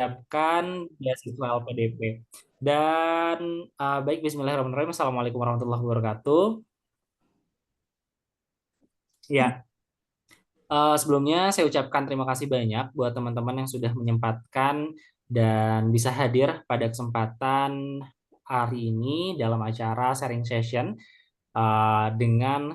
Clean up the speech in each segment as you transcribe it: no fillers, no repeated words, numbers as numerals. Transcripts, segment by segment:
Siapkan beasiswa LPDP. Dan baik, Bismillahirrahmanirrahim. Assalamualaikum warahmatullahi wabarakatuh. Ya, sebelumnya saya ucapkan terima kasih banyak buat teman-teman yang sudah menyempatkan dan bisa hadir pada kesempatan hari ini dalam acara sharing session dengan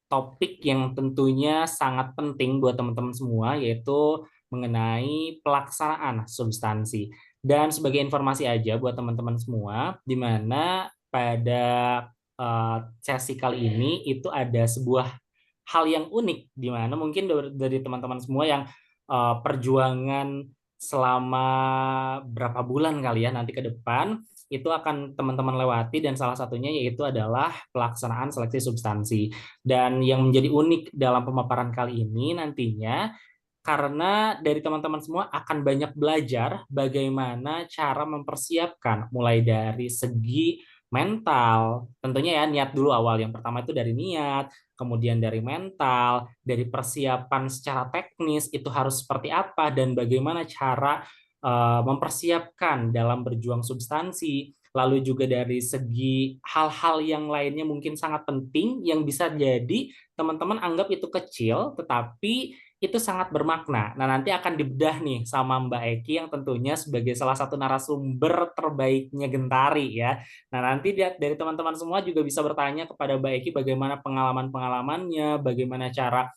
topik yang tentunya sangat penting buat teman-teman semua, yaitu mengenai pelaksanaan substansi. Dan sebagai informasi aja buat teman-teman semua, di mana pada sesi kali ini itu ada sebuah hal yang unik, di mana mungkin dari teman-teman semua yang perjuangan selama berapa bulan kali ya nanti ke depan itu akan teman-teman lewati, dan salah satunya yaitu adalah pelaksanaan seleksi substansi. Dan yang menjadi unik dalam pemaparan kali ini nantinya, karena dari teman-teman semua akan banyak belajar bagaimana cara mempersiapkan mulai dari segi mental, tentunya ya niat dulu awal. Yang pertama itu dari niat, kemudian dari mental, dari persiapan secara teknis itu harus seperti apa dan bagaimana cara mempersiapkan dalam berjuang substansi. Lalu juga dari segi hal-hal yang lainnya mungkin sangat penting yang bisa jadi teman-teman anggap itu kecil, tetapi itu sangat bermakna. Nah, nanti akan dibedah nih sama Mbak Eki yang tentunya sebagai salah satu narasumber terbaiknya Gentari ya. Nah, nanti dari teman-teman semua juga bisa bertanya kepada Mbak Eki bagaimana pengalaman-pengalamannya, bagaimana cara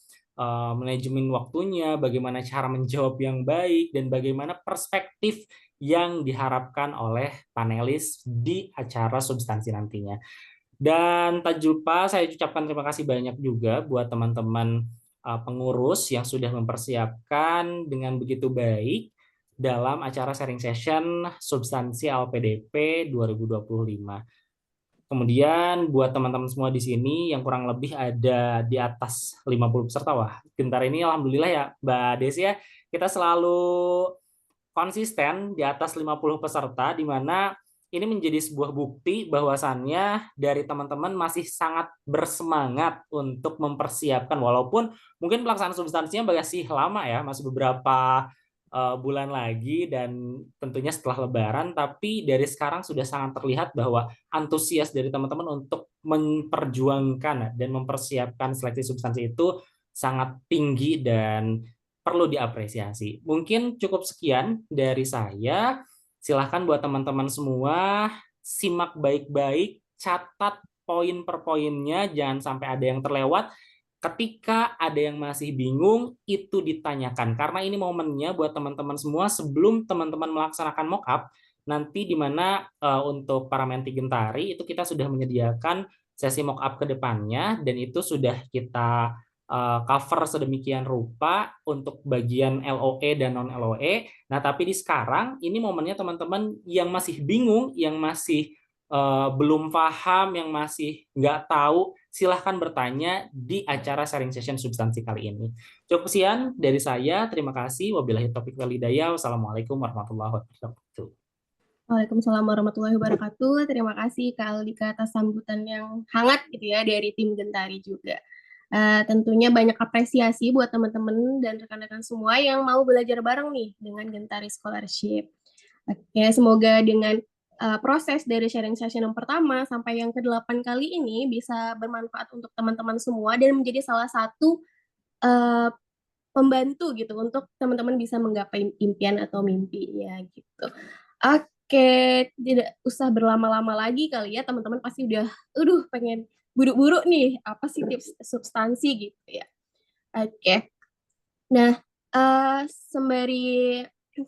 manajemen waktunya, bagaimana cara menjawab yang baik, dan bagaimana perspektif yang diharapkan oleh panelis di acara substansi nantinya. Dan tak lupa saya ucapkan terima kasih banyak juga buat teman-teman pengurus yang sudah mempersiapkan dengan begitu baik dalam acara sharing session substansi LPDP 2025. Kemudian buat teman-teman semua di sini yang kurang lebih ada di atas 50 peserta. Wah, Gentar ini alhamdulillah ya Mbak Desi ya, kita selalu konsisten di atas 50 peserta, di mana ini menjadi sebuah bukti bahwasannya dari teman-teman masih sangat bersemangat untuk mempersiapkan, walaupun mungkin pelaksanaan substansinya masih lama ya, masih beberapa bulan lagi dan tentunya setelah Lebaran, tapi dari sekarang sudah sangat terlihat bahwa antusias dari teman-teman untuk memperjuangkan dan mempersiapkan seleksi substansi itu sangat tinggi dan perlu diapresiasi. Mungkin cukup sekian dari saya. Silahkan buat teman-teman semua simak baik-baik, catat poin per poinnya, jangan sampai ada yang terlewat. Ketika ada yang masih bingung, itu ditanyakan. Karena ini momennya buat teman-teman semua sebelum teman-teman melaksanakan mock up, nanti di mana untuk para menti Gentari itu kita sudah menyediakan sesi mock up ke depannya, dan itu sudah kita cover sedemikian rupa untuk bagian LOE dan non LOE. Nah, tapi di sekarang ini momennya teman-teman yang masih bingung, yang masih belum paham, yang masih nggak tahu, silahkan bertanya di acara sharing session substansi kali ini. Cukup sekian dari saya. Terima kasih. Wabillahi taufiq wal hidayah. Wassalamualaikum warahmatullahi wabarakatuh. Waalaikumsalam warahmatullahi wabarakatuh. Terima kasih Kak Aldika atas sambutan yang hangat gitu ya dari tim Gentari juga. Tentunya banyak apresiasi buat teman-teman dan rekan-rekan semua yang mau belajar bareng nih dengan Gentari Scholarship. Oke, semoga dengan proses dari sharing session yang pertama sampai yang ke-8 kali ini bisa bermanfaat untuk teman-teman semua dan menjadi salah satu uh, pembantu gitu untuk teman-teman bisa menggapai impian atau mimpinya gitu. Oke, tidak usah berlama-lama lagi kali ya, teman-teman pasti udah, pengen buru-buru nih, apa sih tips substansi gitu ya. Oke, nah sembari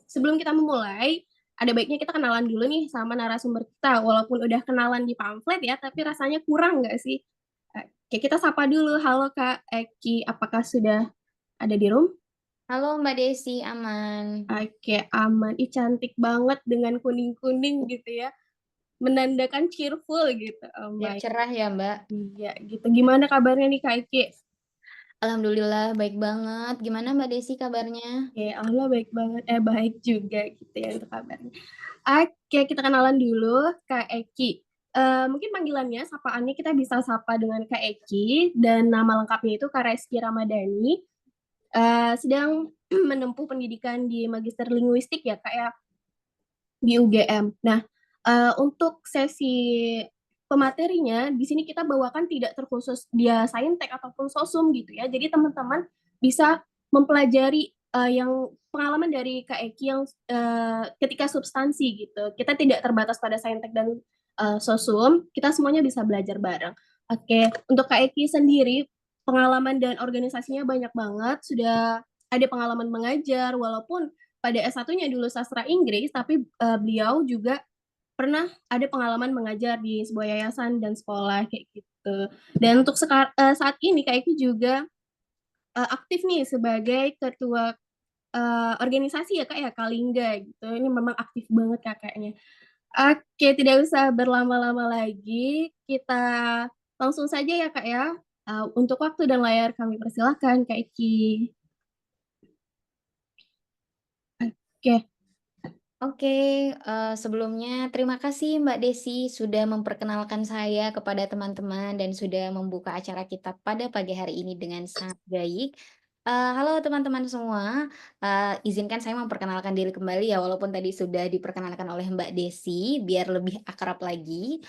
sebelum kita memulai, ada baiknya kita kenalan dulu nih sama narasumber kita, walaupun udah kenalan di pamflet ya, tapi rasanya kurang nggak sih? Oke, kita sapa dulu. Halo Kak Eki, apakah sudah ada di room? Halo Mbak Desi, aman. Oke, aman. Ih, cantik banget dengan kuning-kuning gitu ya. Menandakan cheerful gitu. Oh Biar my. cerah ya Mbak. Iya, gitu. Gimana kabarnya nih Kak Eki? Alhamdulillah baik banget. Gimana Mbak Desi kabarnya? Oke, Allah baik banget. Baik juga gitu ya untuk kabarnya. Oke, kita kenalan dulu Kak Eki. Mungkin panggilannya, sapaannya kita bisa sapa dengan Kak Eki. Dan nama lengkapnya itu Kak Reski Ramadhani. Sedang menempuh pendidikan di Magister Linguistik ya Kak ya. di UGM. Nah, untuk sesi pematerinya di sini kita bawakan tidak terkhusus dia saintek ataupun sosum gitu ya. Jadi teman-teman bisa mempelajari yang pengalaman dari Kak Eki yang ketika substansi gitu. Kita tidak terbatas pada saintek dan sosum, kita semuanya bisa belajar bareng. Oke, untuk Kak Eki sendiri pengalaman dan organisasinya banyak banget, sudah ada pengalaman mengajar walaupun pada S1-nya dulu sastra Inggris, tapi beliau juga pernah ada pengalaman mengajar di sebuah yayasan dan sekolah kayak gitu. Dan untuk saat ini Kak Eki juga aktif nih sebagai ketua organisasi ya Kak ya, Kalingga gitu. Ini memang aktif banget kakaknya. Oke, tidak usah berlama-lama lagi. Kita langsung saja ya Kak ya. Untuk waktu dan layar kami persilahkan Kak Eki. Oke. Oke, sebelumnya terima kasih Mbak Desi sudah memperkenalkan saya kepada teman-teman dan sudah membuka acara kita pada pagi hari ini dengan sangat baik. Halo teman-teman semua, izinkan saya memperkenalkan diri kembali ya, walaupun tadi sudah diperkenalkan oleh Mbak Desi, biar lebih akrab lagi.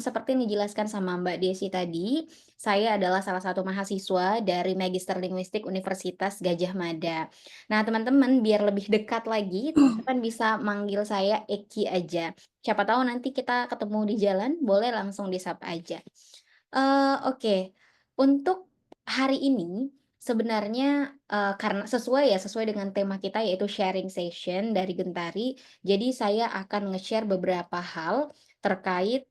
Seperti yang dijelaskan sama Mbak Desi tadi, saya adalah salah satu mahasiswa dari Magister Linguistik Universitas Gadjah Mada. Nah, teman-teman, biar lebih dekat lagi, teman-teman bisa manggil saya Eki aja. Siapa tahu nanti kita ketemu di jalan, boleh langsung disapa aja. Oke, untuk hari ini sebenarnya karena sesuai dengan tema kita yaitu sharing session dari Gentari, jadi saya akan nge-share beberapa hal terkait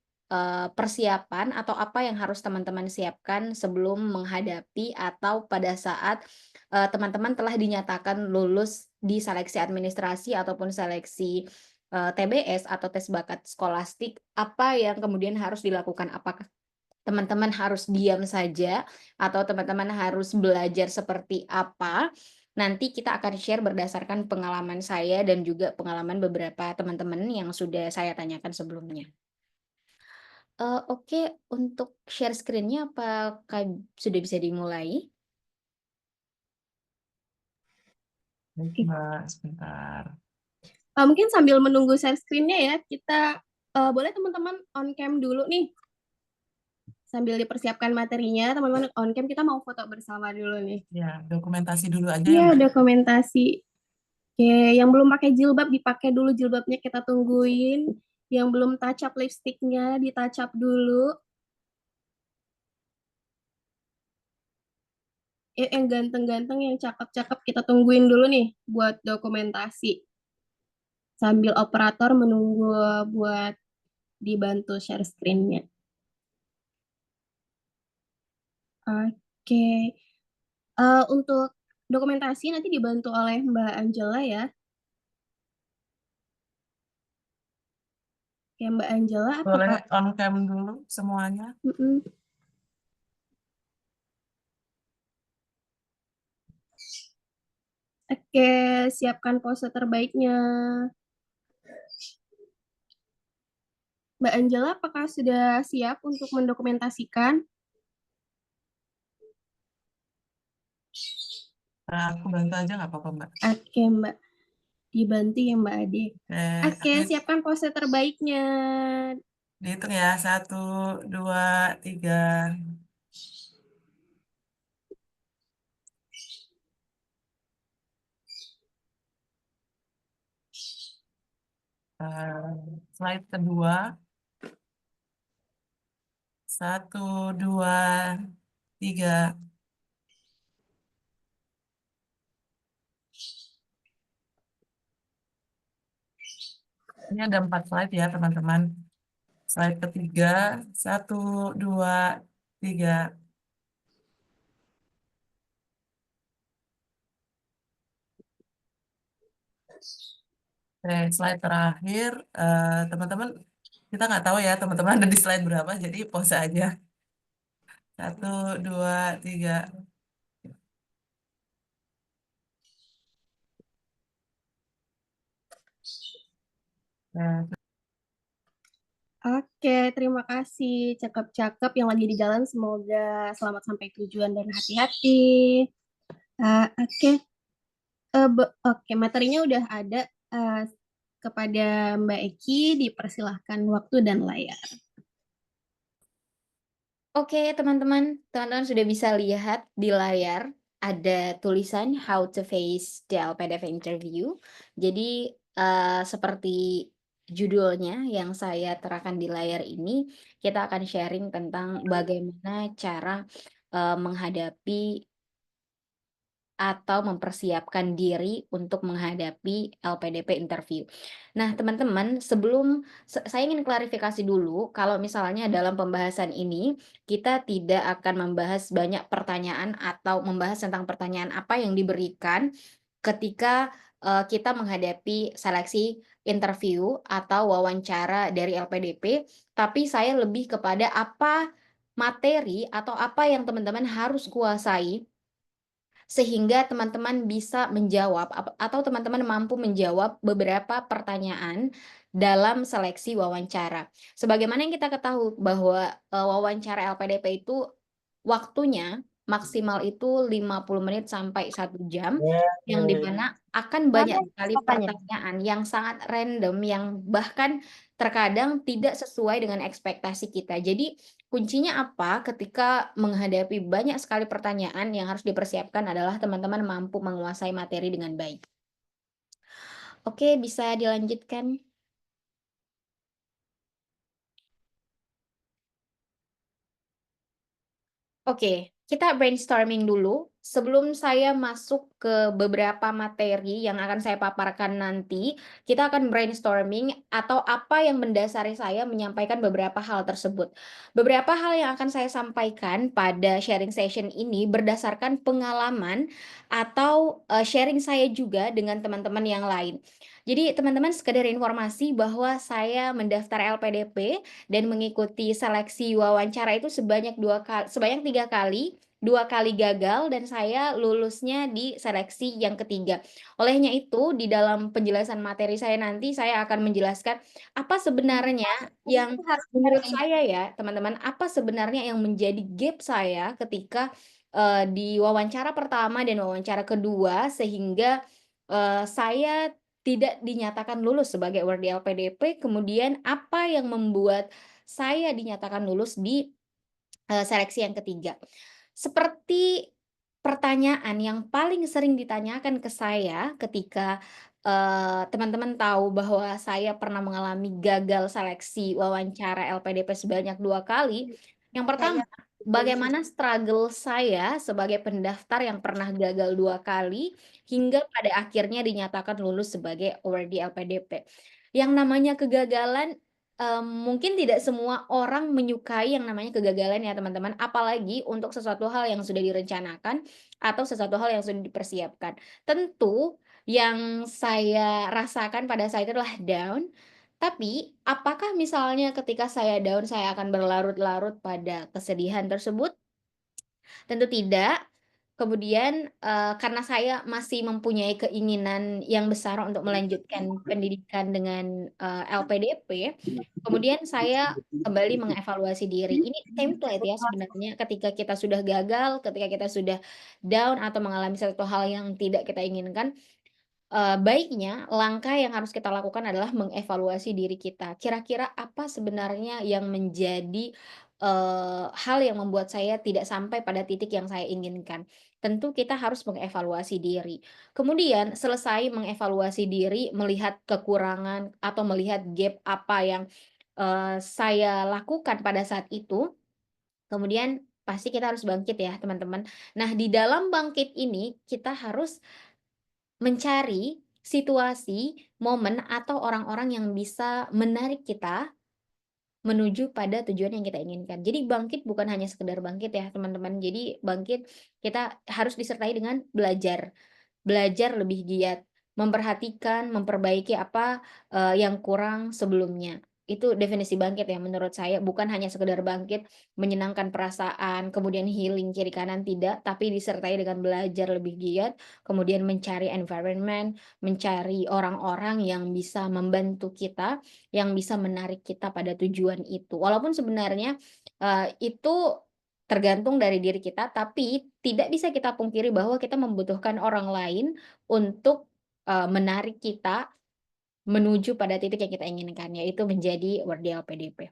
persiapan atau apa yang harus teman-teman siapkan sebelum menghadapi atau pada saat teman-teman telah dinyatakan lulus di seleksi administrasi ataupun seleksi TBS atau tes bakat skolastik, apa yang kemudian harus dilakukan? Apakah teman-teman harus diam saja atau teman-teman harus belajar seperti apa? Nanti kita akan share berdasarkan pengalaman saya dan juga pengalaman beberapa teman-teman yang sudah saya tanyakan sebelumnya. Oke, untuk share screen-nya apakah sudah bisa dimulai? Baik, Mbak, sebentar. Mungkin sambil menunggu share screen-nya ya, kita boleh teman-teman on cam dulu nih. Sambil dipersiapkan materinya, teman-teman on cam kita mau foto bersama dulu nih. Ya, dokumentasi dulu aja ya, Iya, Mbak. dokumentasi. Oke, yang belum pakai jilbab dipakai dulu jilbabnya, kita tungguin. Yang belum touch up lipstiknya ditouch up dulu. Yang ganteng-ganteng, yang cakep-cakep kita tungguin dulu nih buat dokumentasi. Sambil operator menunggu buat dibantu share screen-nya. Oke. Untuk dokumentasi nanti dibantu oleh Mbak Angela ya. Ya Mbak Angela, Boleh apakah? on cam dulu semuanya. Oke, siapkan pose terbaiknya. Mbak Angela, apakah sudah siap untuk mendokumentasikan? Aku bantu aja nggak apa-apa, Mbak. Oke, Mbak. Dibantu ya Mbak Ade. Oke, siapkan pose terbaiknya. Dihitung ya, 1, 2, 3. Slide kedua. 1, 2, 3. Ini ada 4 slide ya, teman-teman. Slide ketiga, 1, 2, 3. Oke, slide terakhir, teman-teman, kita nggak tahu ya teman-teman ada di slide berapa, jadi pause aja. 1, 2, 3. Nah, Oke, terima kasih. Cakep-cakep yang lagi di jalan. Semoga selamat sampai tujuan dan hati-hati. Oke, Oke, materinya udah ada. kepada Mbak Eki, dipersilahkan waktu dan layar. Oke, teman-teman sudah bisa lihat di layar ada tulisan How to Face the LPDP Interview. Jadi seperti judulnya yang saya terapkan di layar ini, kita akan sharing tentang bagaimana cara menghadapi atau mempersiapkan diri untuk menghadapi LPDP interview. Nah, teman-teman, sebelum saya ingin klarifikasi dulu, kalau misalnya dalam pembahasan ini kita tidak akan membahas banyak pertanyaan atau membahas tentang pertanyaan apa yang diberikan ketika kita menghadapi seleksi interview atau wawancara dari LPDP, tapi saya lebih kepada apa materi atau apa yang teman-teman harus kuasai sehingga teman-teman bisa menjawab atau teman-teman mampu menjawab beberapa pertanyaan dalam seleksi wawancara. Sebagaimana yang kita ketahui bahwa wawancara LPDP itu waktunya maksimal itu 50 menit sampai 1 jam, yang dimana akan banyak sekali pertanyaan yang sangat random, yang bahkan terkadang tidak sesuai dengan ekspektasi kita. Jadi kuncinya apa ketika menghadapi banyak sekali pertanyaan yang harus dipersiapkan adalah teman-teman mampu menguasai materi dengan baik. Oke, bisa dilanjutkan. Oke, kita brainstorming dulu. Sebelum saya masuk ke beberapa materi yang akan saya paparkan nanti, kita akan brainstorming atau apa yang mendasari saya menyampaikan beberapa hal tersebut. Beberapa hal yang akan saya sampaikan pada sharing session ini berdasarkan pengalaman atau sharing saya juga dengan teman-teman yang lain. Jadi teman-teman sekadar informasi bahwa saya mendaftar LPDP dan mengikuti seleksi wawancara itu sebanyak 3 kali, 2 kali gagal dan saya lulusnya di seleksi yang ketiga. Olehnya itu, di dalam penjelasan materi saya nanti saya akan menjelaskan apa sebenarnya yang menurut saya ya, teman-teman, apa sebenarnya yang menjadi gap saya ketika di wawancara pertama dan wawancara kedua sehingga saya tidak dinyatakan lulus sebagai awardee LPDP, kemudian apa yang membuat saya dinyatakan lulus di seleksi yang ketiga. Seperti pertanyaan yang paling sering ditanyakan ke saya ketika teman-teman tahu bahwa saya pernah mengalami gagal seleksi wawancara LPDP sebanyak 2 kali. Yang pertama, bagaimana struggle saya sebagai pendaftar yang pernah gagal 2 kali hingga pada akhirnya dinyatakan lulus sebagai awardee LPDP. Yang namanya kegagalan mungkin tidak semua orang menyukai yang namanya kegagalan ya teman-teman, apalagi untuk sesuatu hal yang sudah direncanakan atau sesuatu hal yang sudah dipersiapkan. Tentu yang saya rasakan pada saat itu adalah down, tapi apakah misalnya ketika saya down saya akan berlarut-larut pada kesedihan tersebut? Tentu tidak. Kemudian, karena saya masih mempunyai keinginan yang besar untuk melanjutkan pendidikan dengan, LPDP, kemudian saya kembali mengevaluasi diri. Ini template ya sebenarnya ketika kita sudah gagal, ketika kita sudah down atau mengalami satu hal yang tidak kita inginkan, baiknya langkah yang harus kita lakukan adalah mengevaluasi diri kita. Kira-kira apa sebenarnya yang menjadi, hal yang membuat saya tidak sampai pada titik yang saya inginkan. Tentu kita harus mengevaluasi diri. Kemudian selesai mengevaluasi diri, melihat kekurangan atau melihat gap apa yang, saya lakukan pada saat itu, kemudian pasti kita harus bangkit ya teman-teman. Nah, di dalam bangkit ini kita harus mencari situasi, momen, atau orang-orang yang bisa menarik kita menuju pada tujuan yang kita inginkan. Jadi bangkit bukan hanya sekedar bangkit ya teman-teman. Jadi bangkit kita harus disertai dengan belajar. Belajar lebih giat, memperhatikan, memperbaiki apa, yang kurang sebelumnya. Itu definisi bangkit ya menurut saya, bukan hanya sekedar bangkit, menyenangkan perasaan, kemudian healing kiri kanan, tidak, tapi disertai dengan belajar lebih giat, kemudian mencari environment, mencari orang-orang yang bisa membantu kita, yang bisa menarik kita pada tujuan itu. Walaupun sebenarnya, itu tergantung dari diri kita, tapi tidak bisa kita pungkiri bahwa kita membutuhkan orang lain untuk, menarik kita menuju pada titik yang kita inginkan, yaitu menjadi wardi LPDP.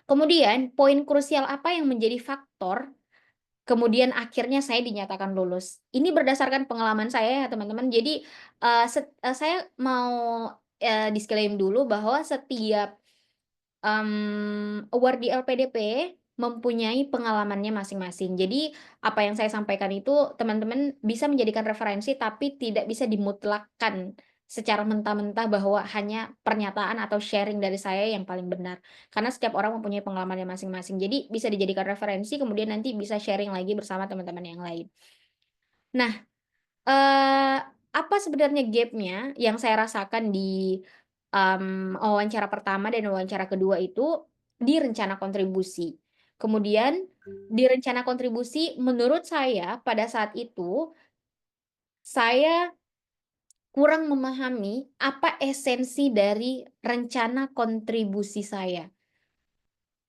Kemudian, poin krusial apa yang menjadi faktor kemudian akhirnya saya dinyatakan lulus? Ini berdasarkan pengalaman saya ya teman-teman. Jadi, saya mau, disclaim dulu bahwa setiap award di LPDP mempunyai pengalamannya masing-masing. Jadi, apa yang saya sampaikan itu teman-teman bisa menjadikan referensi, tapi tidak bisa dimutlakkan secara mentah-mentah bahwa hanya pernyataan atau sharing dari saya yang paling benar. Karena setiap orang mempunyai pengalamannya masing-masing. Jadi, bisa dijadikan referensi, kemudian nanti bisa sharing lagi bersama teman-teman yang lain. Nah, apa sebenarnya gap-nya yang saya rasakan di, wawancara pertama dan wawancara kedua itu di rencana kontribusi. Kemudian di rencana kontribusi menurut saya pada saat itu, saya kurang memahami apa esensi dari rencana kontribusi saya.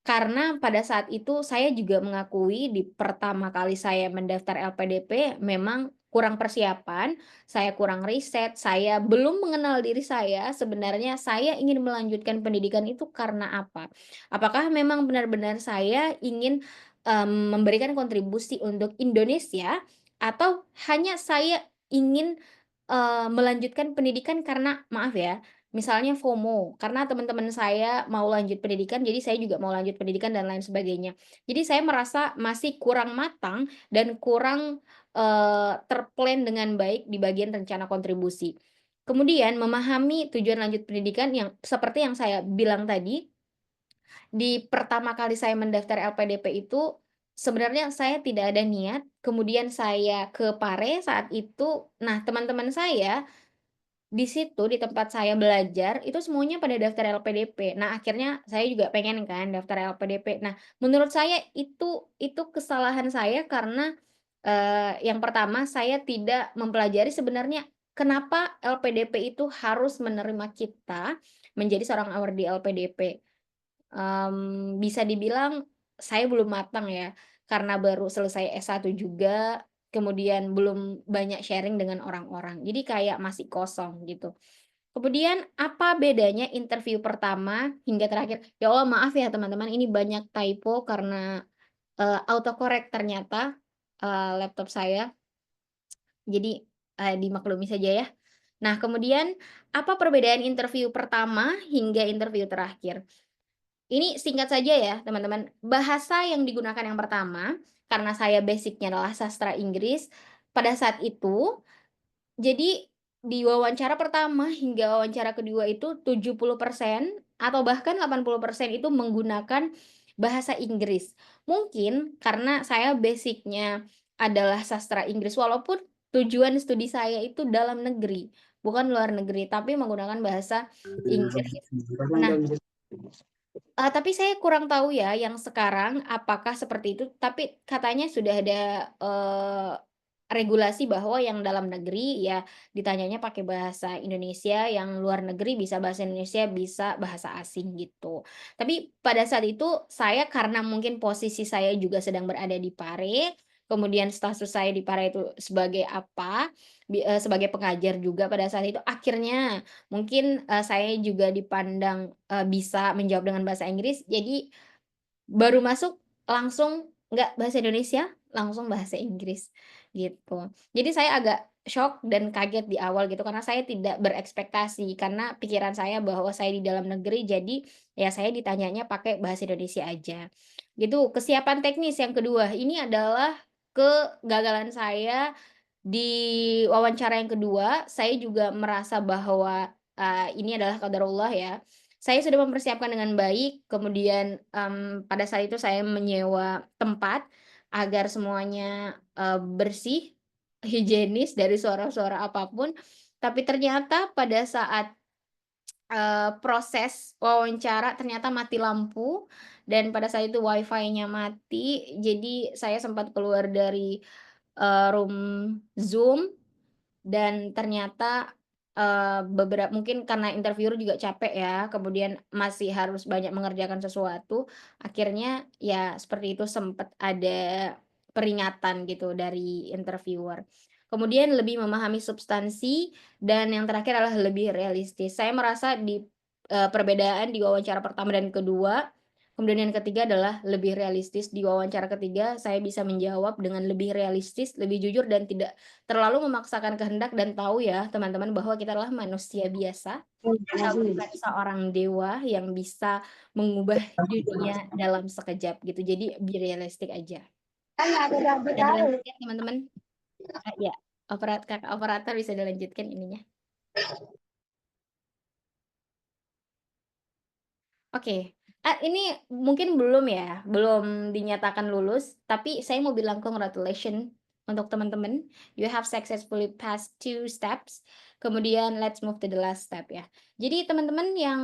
Karena pada saat itu saya juga mengakui di pertama kali saya mendaftar LPDP memang kurang persiapan, saya kurang riset, saya belum mengenal diri saya, sebenarnya saya ingin melanjutkan pendidikan itu karena apa? Apakah memang benar-benar saya ingin, memberikan kontribusi untuk Indonesia atau hanya saya ingin, melanjutkan pendidikan karena maaf ya, misalnya FOMO, karena teman-teman saya mau lanjut pendidikan, jadi saya juga mau lanjut pendidikan dan lain sebagainya. Jadi saya merasa masih kurang matang dan kurang, terplan dengan baik di bagian rencana kontribusi. Kemudian memahami tujuan lanjut pendidikan yang seperti yang saya bilang tadi, di pertama kali saya mendaftar LPDP itu, sebenarnya saya tidak ada niat, kemudian saya ke Pare saat itu, nah teman-teman saya di situ, di tempat saya belajar, itu semuanya pada daftar LPDP. Nah, akhirnya saya juga pengen kan daftar LPDP. Nah, menurut saya itu kesalahan saya karena, yang pertama saya tidak mempelajari sebenarnya kenapa LPDP itu harus menerima kita menjadi seorang award di LPDP. Bisa dibilang saya belum matang ya, karena baru selesai S1 juga, kemudian belum banyak sharing dengan orang-orang. Jadi kayak masih kosong gitu. Kemudian apa bedanya interview pertama hingga terakhir? Ya Allah maaf ya teman-teman ini banyak typo karena, autocorrect ternyata, laptop saya. Jadi, dimaklumi saja ya. Nah kemudian apa perbedaan interview pertama hingga interview terakhir? Ini singkat saja ya teman-teman, bahasa yang digunakan yang pertama, karena saya basic-nya adalah sastra Inggris, pada saat itu jadi di wawancara pertama hingga wawancara kedua itu 70% atau bahkan 80% itu menggunakan bahasa Inggris. Mungkin karena saya basic-nya adalah sastra Inggris, walaupun tujuan studi saya itu dalam negeri, bukan luar negeri, tapi menggunakan bahasa Inggris. Nah, tapi saya kurang tahu ya yang sekarang apakah seperti itu, tapi katanya sudah ada, regulasi bahwa yang dalam negeri ya ditanyanya pakai bahasa Indonesia, yang luar negeri bisa bahasa Indonesia, bisa bahasa asing gitu. Tapi pada saat itu saya karena mungkin posisi saya juga sedang berada di Pare, kemudian status saya di Pare itu sebagai apa, sebagai pengajar juga pada saat itu, akhirnya mungkin, saya juga dipandang, bisa menjawab dengan bahasa Inggris, jadi baru masuk langsung nggak bahasa Indonesia, langsung bahasa Inggris, gitu. Jadi saya agak syok dan kaget di awal gitu, karena saya tidak berekspektasi, karena pikiran saya bahwa saya di dalam negeri, jadi ya saya ditanyanya pakai bahasa Indonesia aja, gitu. Kesiapan teknis yang kedua, ini adalah kegagalan saya di wawancara yang kedua, saya juga merasa bahwa, ini adalah qadarullah ya. Saya sudah mempersiapkan dengan baik, kemudian, pada saat itu saya menyewa tempat agar semuanya, bersih, higienis dari suara-suara apapun. Tapi ternyata pada saat, proses wawancara ternyata mati lampu dan pada saat itu WiFi-nya mati, jadi saya sempat keluar dari, room Zoom dan ternyata, mungkin karena interviewer juga capek ya, kemudian masih harus banyak mengerjakan sesuatu, akhirnya ya seperti itu sempat ada peringatan gitu dari interviewer. kemudian lebih memahami substansi, dan yang terakhir adalah lebih realistis. Saya merasa di perbedaan di wawancara pertama dan kedua, kemudian yang ketiga adalah lebih realistis. Di wawancara ketiga, saya bisa menjawab dengan lebih realistis, lebih jujur, dan tidak terlalu memaksakan kehendak, dan tahu ya teman-teman bahwa kita adalah manusia biasa. Kita bukan seorang dewa yang bisa mengubah dunia dalam sekejap gitu. Jadi be realistic aja. Dan dilanjutkan teman-teman. Ya, kakak operator bisa dilanjutkan ininya. Oke. Ini mungkin belum ya, belum dinyatakan lulus, tapi saya mau bilang congratulations untuk teman-teman. You have successfully passed 2 steps. Kemudian let's move to the last step ya. Jadi teman-teman yang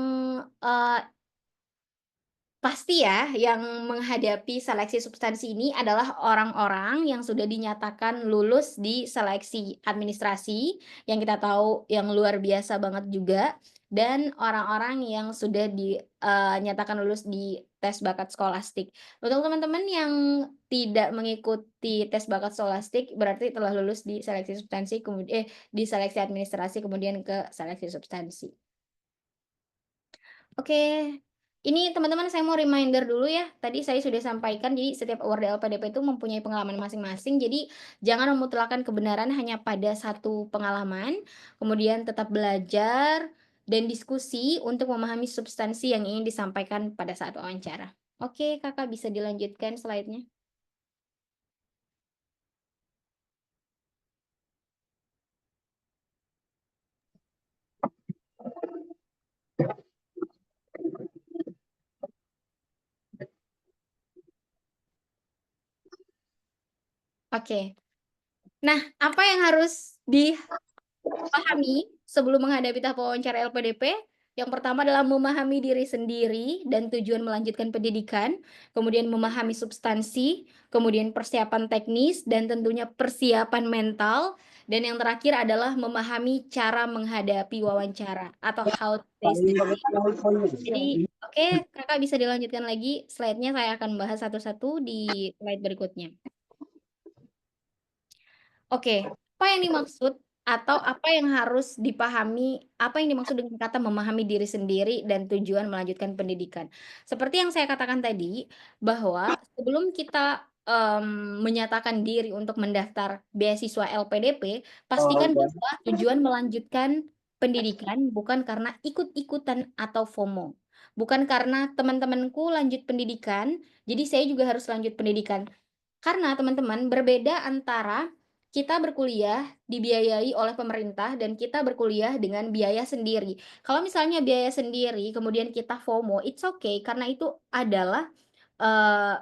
pasti ya, yang menghadapi seleksi substansi ini adalah orang-orang yang sudah dinyatakan lulus di seleksi administrasi, yang kita tahu yang luar biasa banget juga, dan orang-orang yang sudah dinyatakan lulus di tes bakat skolastik. Untuk teman-teman yang tidak mengikuti tes bakat skolastik, berarti telah lulus di seleksi substansi, kemudian di seleksi administrasi, kemudian ke seleksi substansi. Oke, ini teman-teman saya mau reminder dulu ya. Tadi saya sudah sampaikan, jadi setiap award LPDP itu mempunyai pengalaman masing-masing. Jadi jangan memutlakkan kebenaran hanya pada satu pengalaman. Kemudian tetap belajar dan diskusi untuk memahami substansi yang ingin disampaikan pada saat wawancara. Oke, kakak bisa dilanjutkan slide-nya. Oke. Nah, apa yang harus dipahami sebelum menghadapi tahap wawancara LPDP? Yang pertama adalah memahami diri sendiri dan tujuan melanjutkan pendidikan, kemudian memahami substansi, kemudian persiapan teknis, dan tentunya persiapan mental, dan yang terakhir adalah memahami cara menghadapi wawancara atau how to face the test. Jadi, oke, kakak bisa dilanjutkan lagi slide-nya, saya akan bahas satu-satu di slide berikutnya. Oke, apa yang dimaksud atau apa yang harus dipahami, apa yang dimaksud dengan kata memahami diri sendiri dan tujuan melanjutkan pendidikan. Seperti yang saya katakan tadi, bahwa sebelum kita menyatakan diri untuk mendaftar beasiswa LPDP, pastikan bahwa tujuan melanjutkan pendidikan bukan karena ikut-ikutan atau FOMO. Bukan karena teman-temanku lanjut pendidikan, jadi saya juga harus lanjut pendidikan. Karena teman-teman berbeda antara kita berkuliah dibiayai oleh pemerintah dan kita berkuliah dengan biaya sendiri. Kalau misalnya biaya sendiri, kemudian kita FOMO, it's okay karena itu adalah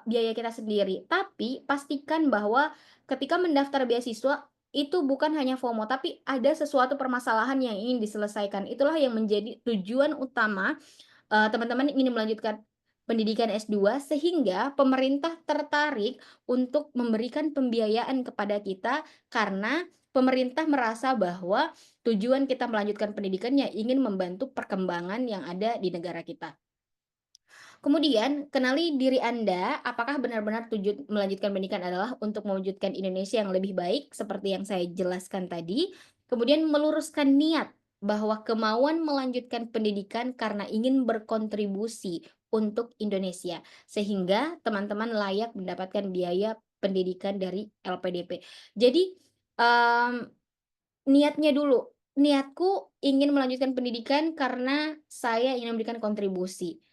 biaya kita sendiri. Tapi pastikan bahwa ketika mendaftar beasiswa itu bukan hanya FOMO, tapi ada sesuatu permasalahan yang ingin diselesaikan. Itulah yang menjadi tujuan utama teman-teman ingin melanjutkan pendidikan S2 sehingga pemerintah tertarik untuk memberikan pembiayaan kepada kita karena pemerintah merasa bahwa tujuan kita melanjutkan pendidikannya ingin membantu perkembangan yang ada di negara kita. Kemudian, kenali diri Anda, apakah benar-benar tujuan melanjutkan pendidikan adalah untuk mewujudkan Indonesia yang lebih baik, seperti yang saya jelaskan tadi. Kemudian, meluruskan niat bahwa kemauan melanjutkan pendidikan karena ingin berkontribusi untuk Indonesia, sehingga teman-teman layak mendapatkan biaya pendidikan dari LPDP. Jadi, niatnya dulu. Niatku ingin melanjutkan pendidikan karena saya ingin memberikan kontribusi.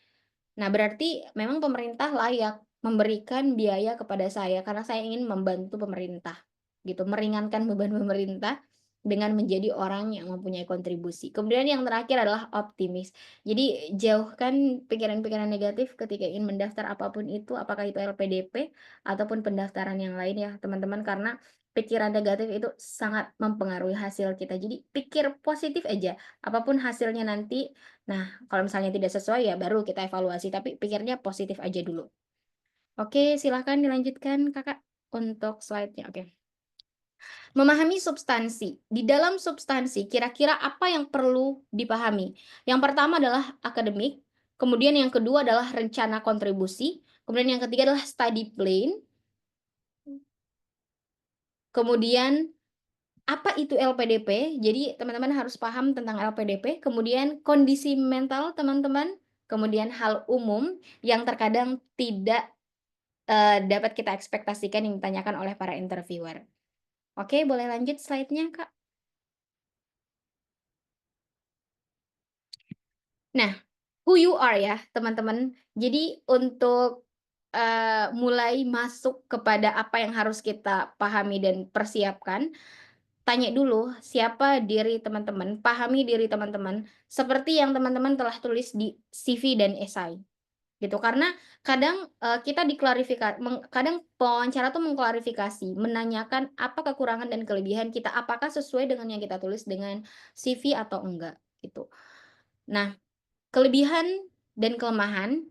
Nah, berarti memang pemerintah layak memberikan biaya kepada saya karena saya ingin membantu pemerintah, gitu, meringankan beban pemerintah dengan menjadi orang yang mempunyai kontribusi. Kemudian yang terakhir adalah optimis. Jadi jauhkan pikiran-pikiran negatif ketika ingin mendaftar apapun itu, apakah itu LPDP ataupun pendaftaran yang lain ya, teman-teman, karena pikiran negatif itu sangat mempengaruhi hasil kita. Jadi pikir positif aja, apapun hasilnya nanti. Nah, kalau misalnya tidak sesuai ya baru kita evaluasi, tapi pikirnya positif aja dulu. Oke, silahkan dilanjutkan Kakak untuk slide-nya. Oke. Memahami substansi. Di dalam substansi, kira-kira apa yang perlu dipahami? Yang pertama adalah akademik, kemudian yang kedua adalah rencana kontribusi, kemudian yang ketiga adalah study plan, kemudian apa itu LPDP? Jadi teman-teman harus paham tentang LPDP, kemudian kondisi mental teman-teman, kemudian hal umum yang terkadang tidak dapat kita ekspektasikan yang ditanyakan oleh para interviewer. Oke, boleh lanjut slide-nya, Kak. Nah, who you are ya, teman-teman. Jadi untuk mulai masuk kepada apa yang harus kita pahami dan persiapkan, tanya dulu siapa diri teman-teman, pahami diri teman-teman seperti yang teman-teman telah tulis di CV dan esai. Gitu, karena kadang, kita kadang pewawancara tuh mengklarifikasi, menanyakan apa kekurangan dan kelebihan kita, apakah sesuai dengan yang kita tulis dengan CV atau enggak, gitu. Nah, kelebihan dan kelemahan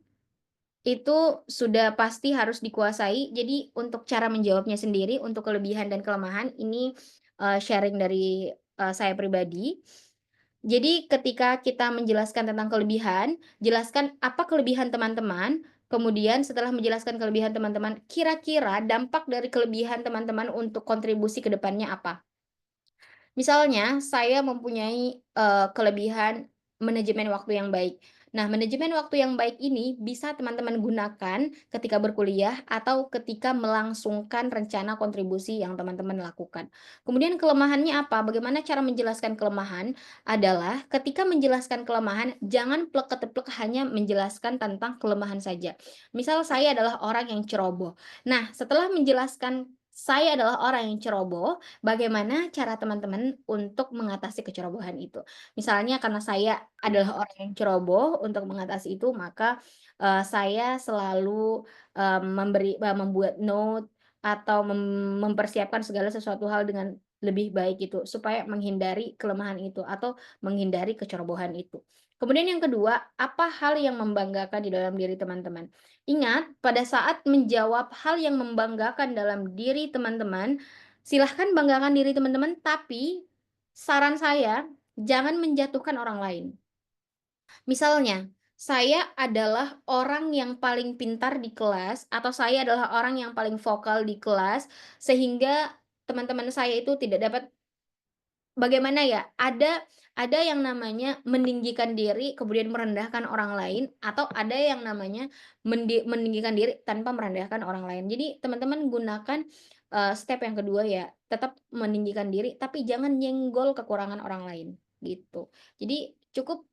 itu sudah pasti harus dikuasai, jadi untuk cara menjawabnya sendiri, untuk kelebihan dan kelemahan ini, sharing dari, saya pribadi. Jadi ketika kita menjelaskan tentang kelebihan, jelaskan apa kelebihan teman-teman, kemudian setelah menjelaskan kelebihan teman-teman, kira-kira dampak dari kelebihan teman-teman untuk kontribusi ke depannya apa? Misalnya saya mempunyai, kelebihan manajemen waktu yang baik. Nah, manajemen waktu yang baik ini bisa teman-teman gunakan ketika berkuliah atau ketika melangsungkan rencana kontribusi yang teman-teman lakukan. Kemudian kelemahannya apa? Bagaimana cara menjelaskan kelemahan? Adalah ketika menjelaskan kelemahan, jangan plek-keteplek hanya menjelaskan tentang kelemahan saja. Misal saya adalah orang yang ceroboh. Nah, setelah menjelaskan saya adalah orang yang ceroboh, bagaimana cara teman-teman untuk mengatasi kecerobohan itu? Misalnya karena saya adalah orang yang ceroboh, untuk mengatasi itu maka, saya selalu, membuat note atau mempersiapkan segala sesuatu hal dengan lebih baik gitu, supaya menghindari kelemahan itu atau menghindari kecerobohan itu. Kemudian yang kedua, apa hal yang membanggakan di dalam diri teman-teman? Ingat, pada saat menjawab hal yang membanggakan dalam diri teman-teman, silahkan banggakan diri teman-teman, tapi saran saya jangan menjatuhkan orang lain. Misalnya, saya adalah orang yang paling pintar di kelas, atau saya adalah orang yang paling vokal di kelas, sehingga teman-teman saya itu tidak dapat. Bagaimana ya, ada yang namanya meninggikan diri, kemudian merendahkan orang lain, atau ada yang namanya meninggikan diri tanpa merendahkan orang lain. Jadi teman-teman gunakan, step yang kedua ya, tetap meninggikan diri, tapi jangan nyenggol kekurangan orang lain, gitu. Jadi cukup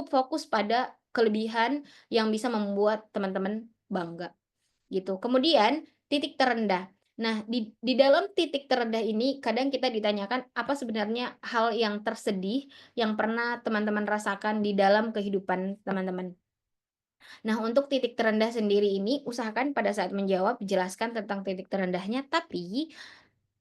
fokus pada kelebihan yang bisa membuat teman-teman bangga. Gitu. Kemudian titik terendah. Nah, di dalam titik terendah ini kadang kita ditanyakan apa sebenarnya hal yang tersedih yang pernah teman-teman rasakan di dalam kehidupan teman-teman. Nah, untuk titik terendah sendiri ini usahakan pada saat menjawab jelaskan tentang titik terendahnya, tapi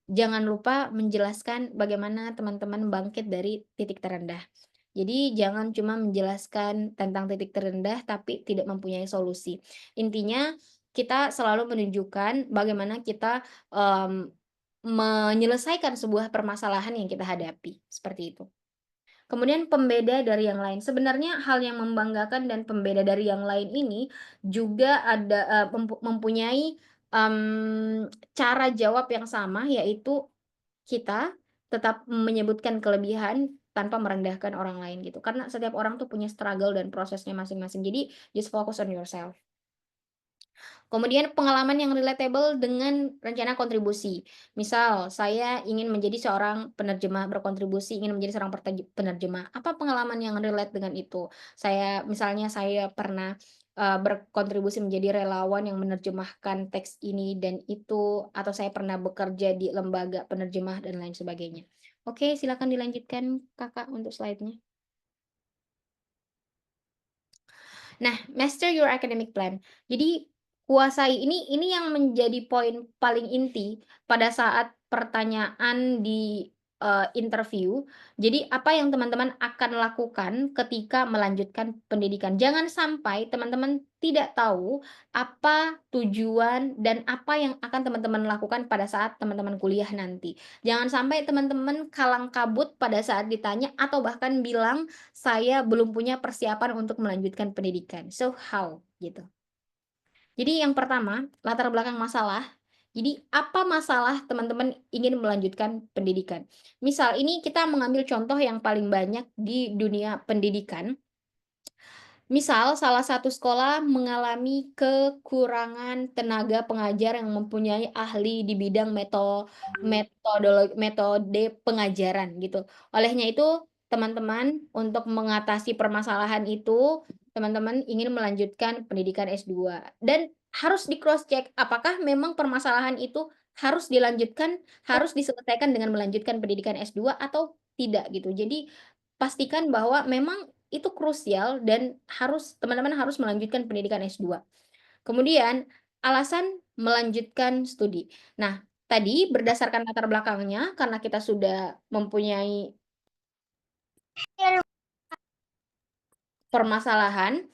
jangan lupa menjelaskan bagaimana teman-teman bangkit dari titik terendah. Jadi jangan cuma menjelaskan tentang titik terendah tapi tidak mempunyai solusi. Intinya kita selalu menunjukkan bagaimana kita, menyelesaikan sebuah permasalahan yang kita hadapi, seperti itu. Kemudian pembeda dari yang lain. Sebenarnya hal yang membanggakan dan pembeda dari yang lain ini juga ada, mempunyai, cara jawab yang sama, yaitu kita tetap menyebutkan kelebihan tanpa merendahkan orang lain gitu. Karena setiap orang tuh punya struggle dan prosesnya masing-masing. Jadi just focus on yourself. Kemudian pengalaman yang relatable dengan rencana kontribusi. Misal, saya ingin menjadi seorang penerjemah, berkontribusi ingin menjadi seorang penerjemah. Apa pengalaman yang relate dengan itu? Misalnya saya pernah, berkontribusi menjadi relawan yang menerjemahkan teks ini dan itu, atau saya pernah bekerja di lembaga penerjemah dan lain sebagainya. Oke, silakan dilanjutkan Kakak untuk slide-nya. Nah, master your academic plan. Jadi kuasai ini yang menjadi poin paling inti pada saat pertanyaan di, interview. Jadi apa yang teman-teman akan lakukan ketika melanjutkan pendidikan. Jangan sampai teman-teman tidak tahu apa tujuan dan apa yang akan teman-teman lakukan pada saat teman-teman kuliah nanti. Jangan sampai teman-teman kalang kabut pada saat ditanya atau bahkan bilang saya belum punya persiapan untuk melanjutkan pendidikan. So how? Gitu. Jadi yang pertama, latar belakang masalah. Jadi apa masalah teman-teman ingin melanjutkan pendidikan? Misal ini kita mengambil contoh yang paling banyak di dunia pendidikan. Misal salah satu sekolah mengalami kekurangan tenaga pengajar yang mempunyai ahli di bidang metode pengajaran gitu. Olehnya itu, teman-teman untuk mengatasi permasalahan itu, teman-teman ingin melanjutkan pendidikan S2 dan harus di cross check apakah memang permasalahan itu harus dilanjutkan, harus diselesaikan dengan melanjutkan pendidikan S2 atau tidak gitu. Jadi pastikan bahwa memang itu krusial dan teman-teman harus melanjutkan pendidikan S2. Kemudian, alasan melanjutkan studi. Nah, tadi berdasarkan latar belakangnya, karena kita sudah mempunyai permasalahan,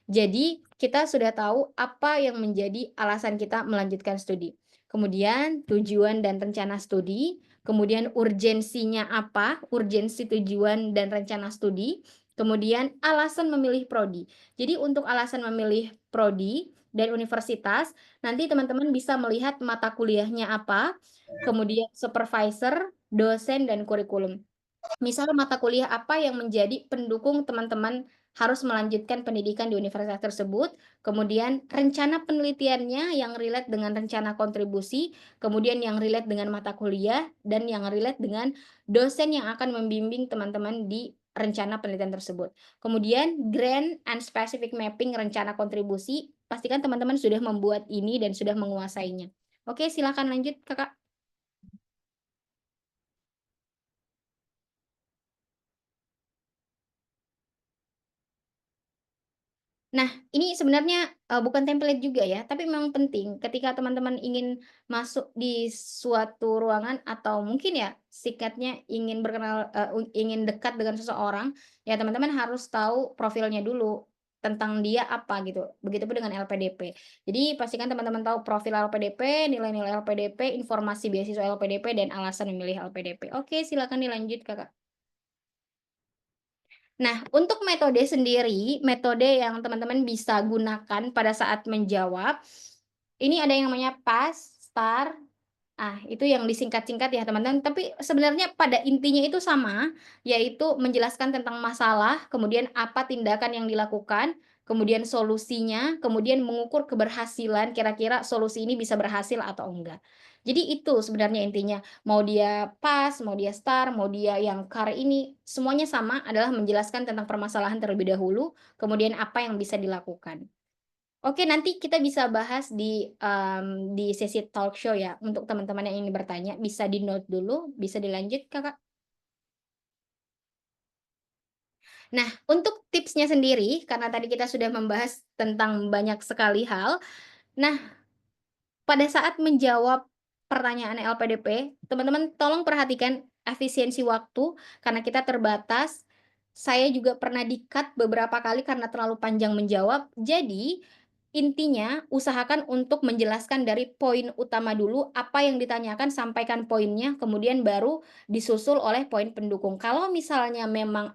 jadi kita sudah tahu apa yang menjadi alasan kita melanjutkan studi. Kemudian tujuan dan rencana studi, kemudian urgensinya apa, urgensi tujuan dan rencana studi, kemudian alasan memilih prodi. Jadi untuk alasan memilih prodi dan universitas, nanti teman-teman bisa melihat mata kuliahnya apa, kemudian supervisor, dosen, dan kurikulum. Misal mata kuliah apa yang menjadi pendukung teman-teman harus melanjutkan pendidikan di universitas tersebut, kemudian rencana penelitiannya yang relate dengan rencana kontribusi, kemudian yang relate dengan mata kuliah, dan yang relate dengan dosen yang akan membimbing teman-teman di rencana penelitian tersebut. Kemudian grand and specific mapping rencana kontribusi, pastikan teman-teman sudah membuat ini dan sudah menguasainya. Oke, silakan lanjut, Kakak. Nah, ini sebenarnya, bukan template juga ya, tapi memang penting ketika teman-teman ingin masuk di suatu ruangan atau mungkin ya sikatnya ingin ingin dekat dengan seseorang, ya teman-teman harus tahu profilnya dulu, tentang dia apa gitu, begitupun dengan LPDP. Jadi pastikan teman-teman tahu profil LPDP, nilai-nilai LPDP, informasi beasiswa LPDP, dan alasan memilih LPDP. Oke, silakan dilanjut, Kakak. Nah, untuk metode sendiri, metode yang teman-teman bisa gunakan pada saat menjawab, ini ada yang namanya PAS, STAR. Itu yang disingkat-singkat ya, teman-teman. Tapi sebenarnya pada intinya itu sama, yaitu menjelaskan tentang masalah, kemudian apa tindakan yang dilakukan, kemudian solusinya, kemudian mengukur keberhasilan, kira-kira solusi ini bisa berhasil atau enggak. Jadi itu sebenarnya intinya. Mau dia PAS, mau dia STAR, mau dia yang CAR ini, semuanya sama adalah menjelaskan tentang permasalahan terlebih dahulu, kemudian apa yang bisa dilakukan. Oke, nanti kita bisa bahas di sesi talk show ya, untuk teman-teman yang ingin bertanya, bisa di-note dulu, bisa dilanjut, Kakak. Nah, untuk tipsnya sendiri, karena tadi kita sudah membahas tentang banyak sekali hal, nah, pada saat menjawab pertanyaan LPDP, teman-teman tolong perhatikan efisiensi waktu karena kita terbatas. Saya juga pernah di-cut beberapa kali karena terlalu panjang menjawab. Jadi, intinya usahakan untuk menjelaskan dari poin utama dulu, apa yang ditanyakan sampaikan poinnya, kemudian baru disusul oleh poin pendukung. Kalau misalnya memang,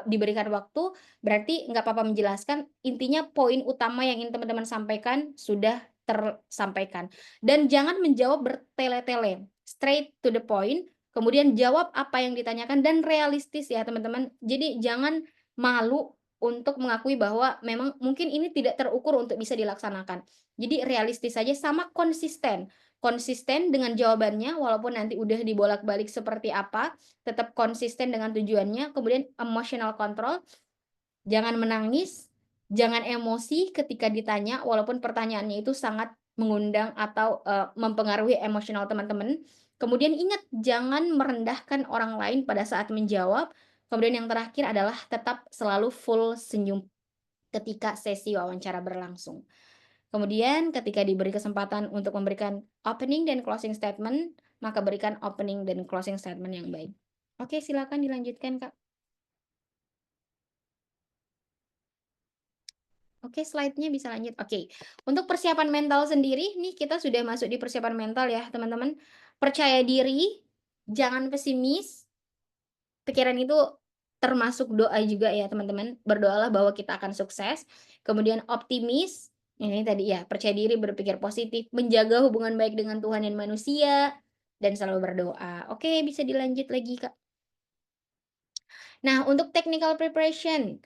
diberikan waktu, berarti nggak apa-apa menjelaskan, intinya poin utama yang ingin teman-teman sampaikan sudah tersampaikan. Dan jangan menjawab bertele-tele, straight to the point, kemudian jawab apa yang ditanyakan dan realistis ya teman-teman. Jadi jangan malu untuk mengakui bahwa memang mungkin ini tidak terukur untuk bisa dilaksanakan. Jadi realistis saja sama konsisten. Konsisten dengan jawabannya walaupun nanti udah dibolak-balik seperti apa, tetap konsisten dengan tujuannya, kemudian emotional control, jangan menangis, jangan emosi ketika ditanya walaupun pertanyaannya itu sangat mengundang atau, mempengaruhi emosional teman-teman. Kemudian ingat jangan merendahkan orang lain pada saat menjawab. Kemudian yang terakhir adalah tetap selalu full senyum ketika sesi wawancara berlangsung. Kemudian ketika diberi kesempatan untuk memberikan opening dan closing statement, maka berikan opening dan closing statement yang baik. Oke, silakan dilanjutkan, Kak. Oke, slide-nya bisa lanjut. Oke, untuk persiapan mental sendiri, nih kita sudah masuk di persiapan mental ya, teman-teman. Percaya diri, jangan pesimis. Pikiran itu termasuk doa juga ya, teman-teman. Berdoalah bahwa kita akan sukses. Kemudian optimis, Ini tadi ya, percaya diri, berpikir positif, menjaga hubungan baik dengan Tuhan dan manusia, dan selalu berdoa. Oke, bisa dilanjut lagi, Kak. Nah, untuk technical preparation,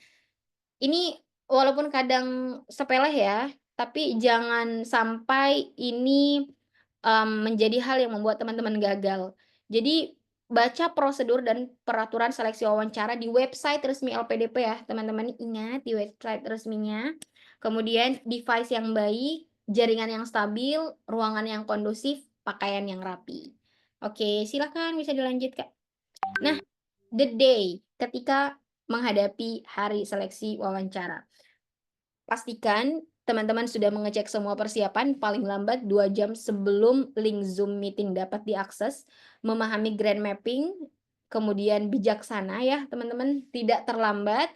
ini walaupun kadang sepele ya, tapi jangan sampai ini menjadi hal yang membuat teman-teman gagal. Jadi baca prosedur dan peraturan seleksi wawancara di website resmi LPDP ya, teman-teman ingat di website resminya. Kemudian device yang baik, jaringan yang stabil, ruangan yang kondusif, pakaian yang rapi. Oke, silakan bisa dilanjut, Kak. Nah, the day ketika menghadapi hari seleksi wawancara. Pastikan teman-teman sudah mengecek semua persiapan paling lambat 2 jam sebelum link Zoom meeting dapat diakses, memahami grand mapping, kemudian bijaksana ya teman-teman, tidak terlambat,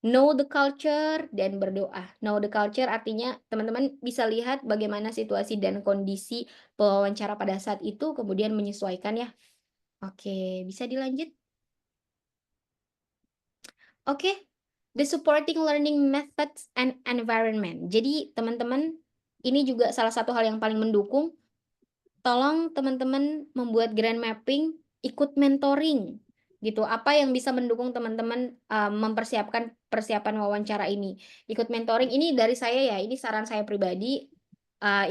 know the culture, dan berdoa. Know the culture artinya teman-teman bisa lihat bagaimana situasi dan kondisi pewawancara pada saat itu, kemudian menyesuaikan ya. Oke, bisa dilanjut? Oke, the supporting learning methods and environment. Jadi teman-teman, ini juga salah satu hal yang paling mendukung. Tolong teman-teman membuat grand mapping, ikut mentoring gitu. Apa yang bisa mendukung teman-teman mempersiapkan persiapan wawancara ini? Ikut mentoring ini dari saya ya, ini saran saya pribadi,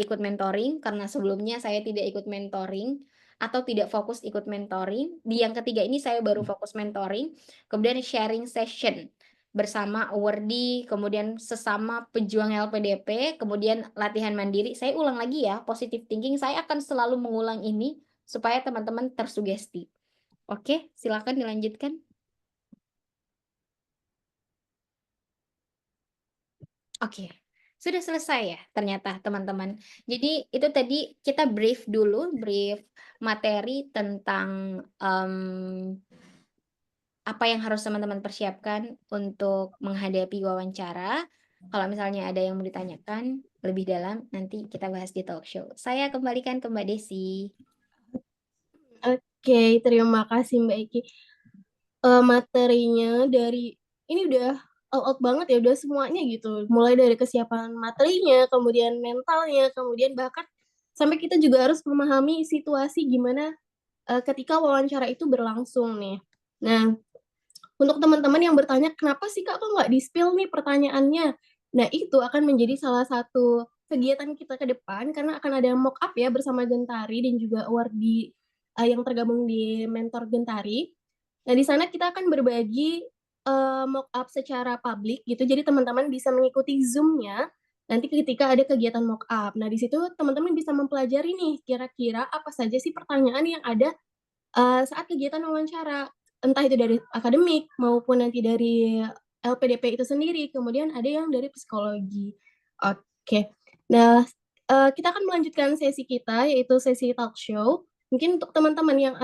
ikut mentoring karena sebelumnya saya tidak ikut mentoring atau tidak fokus ikut mentoring. Di yang ketiga ini saya baru fokus mentoring, kemudian sharing session bersama awardee, kemudian sesama pejuang LPDP, kemudian latihan mandiri. Saya ulang lagi ya, positive thinking, saya akan selalu mengulang ini supaya teman-teman tersugesti. Oke, silakan dilanjutkan. Oke, sudah selesai ya ternyata teman-teman. Jadi itu tadi kita brief dulu, brief materi tentang apa yang harus teman-teman persiapkan untuk menghadapi wawancara. Kalau misalnya ada yang mau ditanyakan lebih dalam, nanti kita bahas di talk show. Saya kembalikan ke Mbak Desi. Oke, terima kasih Mbak Iki. Materinya dari ini udah all out banget ya, udah semuanya gitu. Mulai dari kesiapan materinya, kemudian mentalnya, kemudian bahkan sampai kita juga harus memahami situasi gimana ketika wawancara itu berlangsung nih. Nah, untuk teman-teman yang bertanya, kenapa sih Kak kok nggak di-spill nih pertanyaannya? Nah, itu akan menjadi salah satu kegiatan kita ke depan karena akan ada mock up ya bersama Gentari dan juga awardee yang tergabung di Mentor Gentari. Nah, di sana kita akan berbagi mock up secara publik gitu. Jadi teman-teman bisa mengikuti Zoom-nya nanti ketika ada kegiatan mock up. Nah, di situ teman-teman bisa mempelajari nih kira-kira apa saja sih pertanyaan yang ada saat kegiatan wawancara. Entah itu dari akademik maupun nanti dari LPDP itu sendiri, kemudian ada yang dari psikologi. Oke. Nah, kita akan melanjutkan sesi kita, yaitu sesi talk show. Mungkin untuk teman-teman yang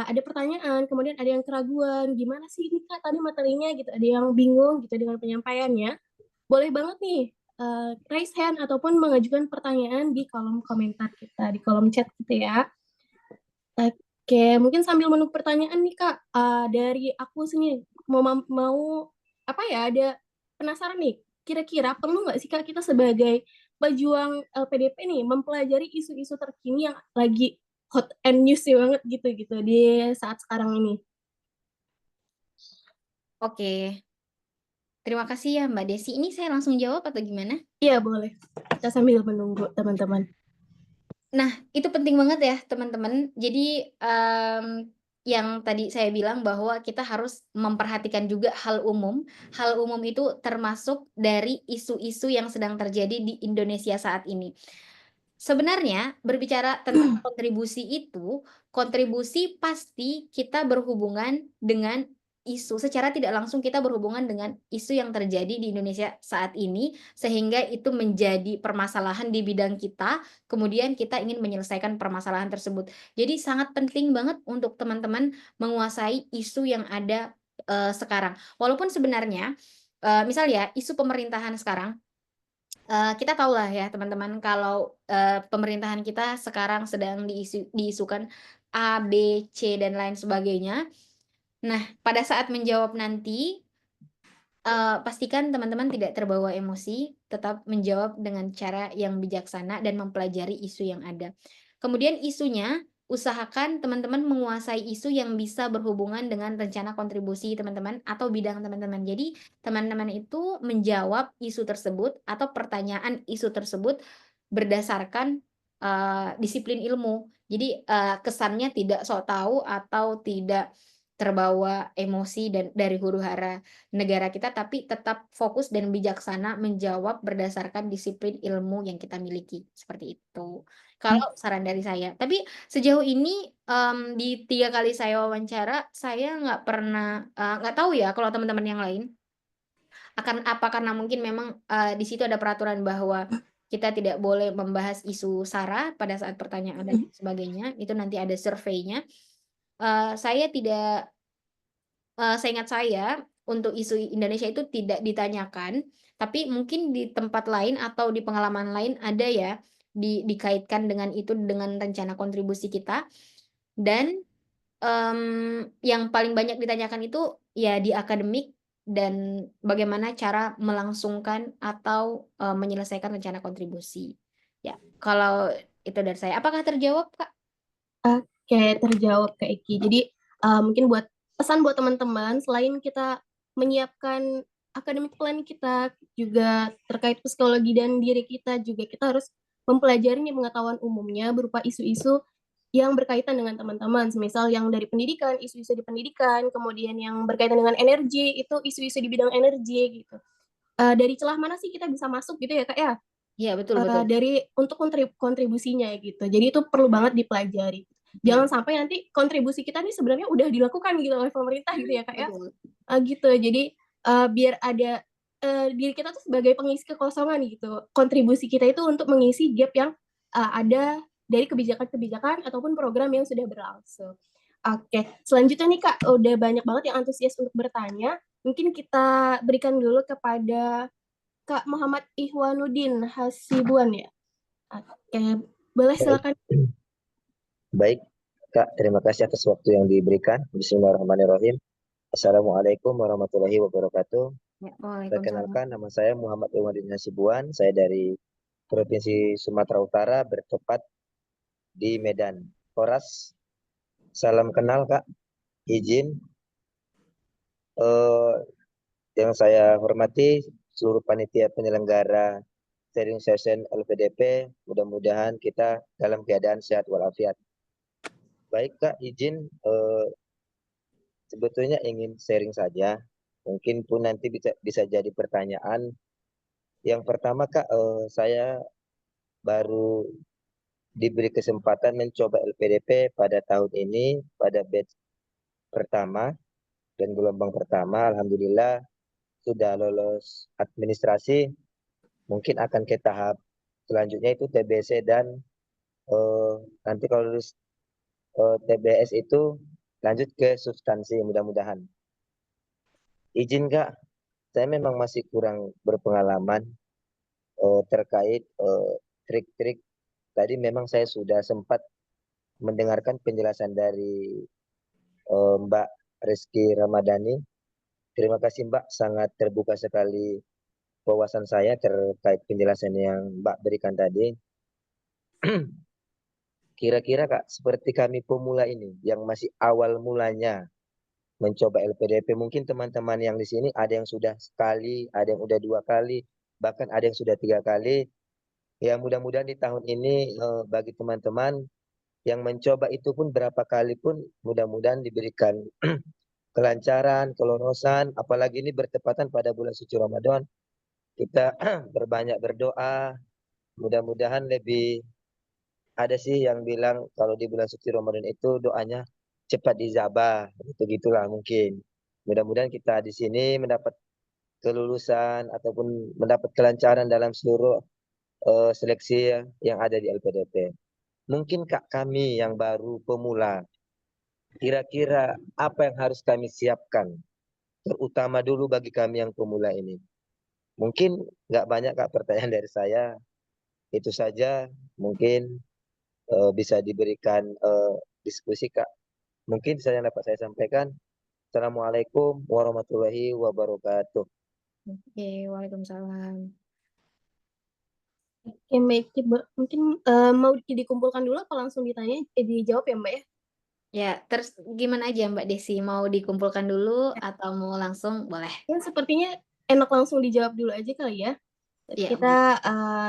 ada pertanyaan, kemudian ada yang keraguan, gimana sih ini Kak tadi materinya gitu, ada yang bingung gitu dengan penyampaiannya, boleh banget nih raise hand ataupun mengajukan pertanyaan di kolom komentar kita, di kolom chat gitu ya. Oke, mungkin sambil menunggu pertanyaan nih Kak, dari aku sini mau apa ya, ada penasaran nih, kira-kira perlu nggak sih Kak kita sebagai pejuang LPDP nih mempelajari isu-isu terkini yang lagi hot and news banget gitu di saat sekarang ini? Oke, terima kasih ya Mbak Desi. Ini saya langsung jawab atau gimana? Iya boleh, kita sambil menunggu teman-teman. Nah, itu penting banget ya teman-teman. Jadi yang tadi saya bilang bahwa kita harus memperhatikan juga hal umum. Hal umum itu termasuk dari isu-isu yang sedang terjadi di Indonesia saat ini. Sebenarnya berbicara tentang kontribusi itu, kontribusi pasti kita berhubungan dengan isu, secara tidak langsung kita berhubungan dengan isu yang terjadi di Indonesia saat ini, sehingga itu menjadi permasalahan di bidang kita, kemudian kita ingin menyelesaikan permasalahan tersebut. Jadi sangat penting banget untuk teman-teman menguasai isu yang ada sekarang. Walaupun sebenarnya, misal ya, isu pemerintahan sekarang, kita tahu lah ya teman-teman kalau pemerintahan kita sekarang sedang diisukan A, B, C, dan lain sebagainya. Nah, pada saat menjawab nanti, pastikan teman-teman tidak terbawa emosi, tetap menjawab dengan cara yang bijaksana dan mempelajari isu yang ada. Kemudian isunya, usahakan teman-teman menguasai isu yang bisa berhubungan dengan rencana kontribusi teman-teman atau bidang teman-teman. Jadi, teman-teman itu menjawab isu tersebut atau pertanyaan isu tersebut berdasarkan disiplin ilmu. Jadi, kesannya tidak sok tahu atau tidak terbawa emosi dan dari huru-hara negara kita, tapi tetap fokus dan bijaksana menjawab berdasarkan disiplin ilmu yang kita miliki, seperti itu. Kalau saran dari saya. Tapi sejauh ini, di 3 kali saya wawancara, saya nggak pernah nggak tahu ya kalau teman-teman yang lain, karena mungkin memang, di situ ada peraturan bahwa kita tidak boleh membahas isu SARA pada saat pertanyaan dan sebagainya, itu nanti ada surveinya. Saya tidak seingat saya, untuk isu Indonesia itu tidak ditanyakan, tapi mungkin di tempat lain atau di pengalaman lain ada ya, dikaitkan dengan itu, dengan rencana kontribusi kita dan, yang paling banyak ditanyakan itu ya di akademik dan bagaimana cara melangsungkan atau, menyelesaikan rencana kontribusi. Ya, kalau itu dari saya. Apakah terjawab, Kak? Oke, terjawab Kak Eki. Jadi mungkin pesan buat teman-teman, selain kita menyiapkan academic plan kita, juga terkait psikologi dan diri kita, juga kita harus mempelajari pengetahuan umumnya berupa isu-isu yang berkaitan dengan teman-teman. Misal yang dari pendidikan, isu-isu di pendidikan, kemudian yang berkaitan dengan energi, itu isu-isu di bidang energi gitu. Dari celah mana sih kita bisa masuk gitu ya Kak ya? Iya, betul betul. Dari untuk kontribusinya gitu. Jadi itu perlu banget dipelajari. Jangan sampai nanti kontribusi kita nih sebenarnya udah dilakukan gitu oleh pemerintah gitu ya Kak ya. Betul. Gitu. Jadi biar ada diri kita tuh sebagai pengisi kekosongan gitu. Kontribusi kita itu untuk mengisi gap yang ada dari kebijakan-kebijakan ataupun program yang sudah berlangsung. Oke, selanjutnya nih Kak, udah banyak banget yang antusias untuk bertanya. Mungkin kita berikan dulu kepada Kak Muhammad Ihwanuddin Hasibuan ya. Oke, boleh Baik, silakan. baik Kak, terima kasih atas waktu yang diberikan. Bismillahirrahmanirrahim. Assalamualaikum warahmatullahi wabarakatuh. Ya, waalaikumsalam. Perkenalkan, nama saya Muhammad Ihwanuddin Hasibuan. Saya dari Provinsi Sumatera Utara, bertempat di Medan. Horas, salam kenal Kak. Izin yang saya hormati seluruh panitia penyelenggara sharing session LPDP. Mudah-mudahan kita dalam keadaan sehat walafiat. Baik Kak, izin sebetulnya ingin sharing saja. Mungkin pun nanti bisa jadi pertanyaan. Yang pertama Kak, saya baru diberi kesempatan mencoba LPDP pada tahun ini, pada batch pertama dan gelombang pertama. Alhamdulillah sudah lolos administrasi. Mungkin akan ke tahap selanjutnya itu TBC dan nanti kalau lulus TBS itu lanjut ke substansi, mudah-mudahan. Izin Kak, saya memang masih kurang berpengalaman terkait trik-trik. Tadi memang saya sudah sempat mendengarkan penjelasan dari Mbak Rizky Ramadhani. Terima kasih Mbak, sangat terbuka sekali wawasan saya terkait penjelasan yang Mbak berikan tadi. Kira-kira Kak, seperti kami pemula ini yang masih awal mulanya mencoba LPDP, mungkin teman-teman yang di sini ada yang sudah sekali, ada yang sudah 2 kali, bahkan ada yang sudah 3 kali. Ya mudah-mudahan di tahun ini bagi teman-teman yang mencoba itu pun berapa kali pun mudah-mudahan diberikan kelancaran, kelolosan, apalagi ini bertepatan pada bulan suci Ramadan. Kita berbanyak berdoa, mudah-mudahan lebih ada sih yang bilang kalau di bulan suci Ramadan itu doanya cepat dijabah, gitu-gitulah mungkin. Mudah-mudahan kita di sini mendapat kelulusan ataupun mendapat kelancaran dalam seluruh seleksi yang ada di LPDP. Mungkin Kak, kami yang baru pemula, kira-kira apa yang harus kami siapkan, terutama dulu bagi kami yang pemula ini. Mungkin nggak banyak Kak pertanyaan dari saya, itu saja. Mungkin bisa diberikan diskusi Kak. Mungkin saya dapat saya sampaikan. Assalamualaikum warahmatullahi wabarakatuh. Oke, waalaikumsalam. Oke, Mbak Eki, mungkin mau dikumpulkan dulu apa langsung dijawab ya Mbak ya? Ya, terus gimana aja Mbak Desi? Mau dikumpulkan dulu atau mau langsung? Boleh. Ya sepertinya enak langsung dijawab dulu aja kali ya. Ya, Kita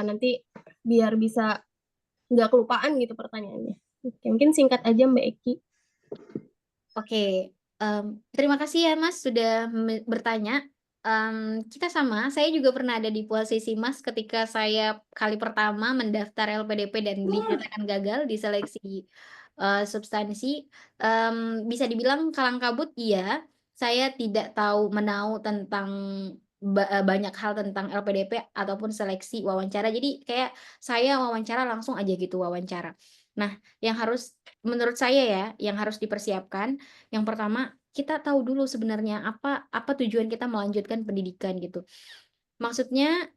nanti biar bisa nggak kelupaan gitu pertanyaannya. Oke, mungkin singkat aja Mbak Eki. Oke, terima kasih ya Mas sudah bertanya. Kita sama, saya juga pernah ada di posisi Mas ketika saya kali pertama mendaftar LPDP dan dinyatakan gagal di seleksi substansi. Bisa dibilang kalang kabut, iya. Saya tidak tahu menau tentang banyak hal tentang LPDP ataupun seleksi wawancara. Jadi kayak saya wawancara langsung aja gitu wawancara. Nah, yang harus menurut saya ya, yang harus dipersiapkan yang pertama, kita tahu dulu sebenarnya apa tujuan kita melanjutkan pendidikan gitu. Maksudnya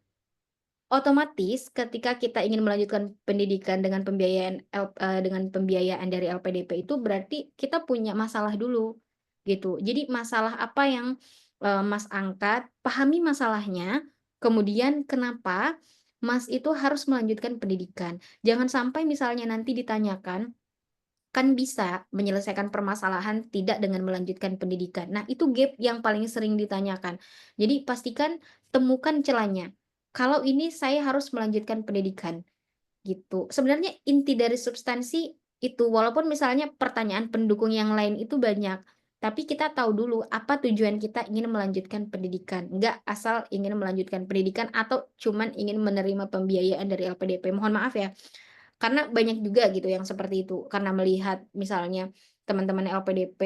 otomatis ketika kita ingin melanjutkan pendidikan dengan pembiayaan dari LPDP itu berarti kita punya masalah dulu gitu. Jadi masalah apa yang Mas angkat, pahami masalahnya, kemudian kenapa Mas itu harus melanjutkan pendidikan. Jangan sampai misalnya nanti ditanyakan kan bisa menyelesaikan permasalahan tidak dengan melanjutkan pendidikan. Nah, itu gap yang paling sering ditanyakan. Jadi pastikan temukan celahnya. Kalau ini saya harus melanjutkan pendidikan, gitu. Sebenarnya inti dari substansi itu, walaupun misalnya pertanyaan pendukung yang lain itu banyak, tapi kita tahu dulu apa tujuan kita ingin melanjutkan pendidikan. Nggak asal ingin melanjutkan pendidikan atau cuman ingin menerima pembiayaan dari LPDP. Mohon maaf ya, karena banyak juga gitu yang seperti itu, karena melihat misalnya teman-teman LPDP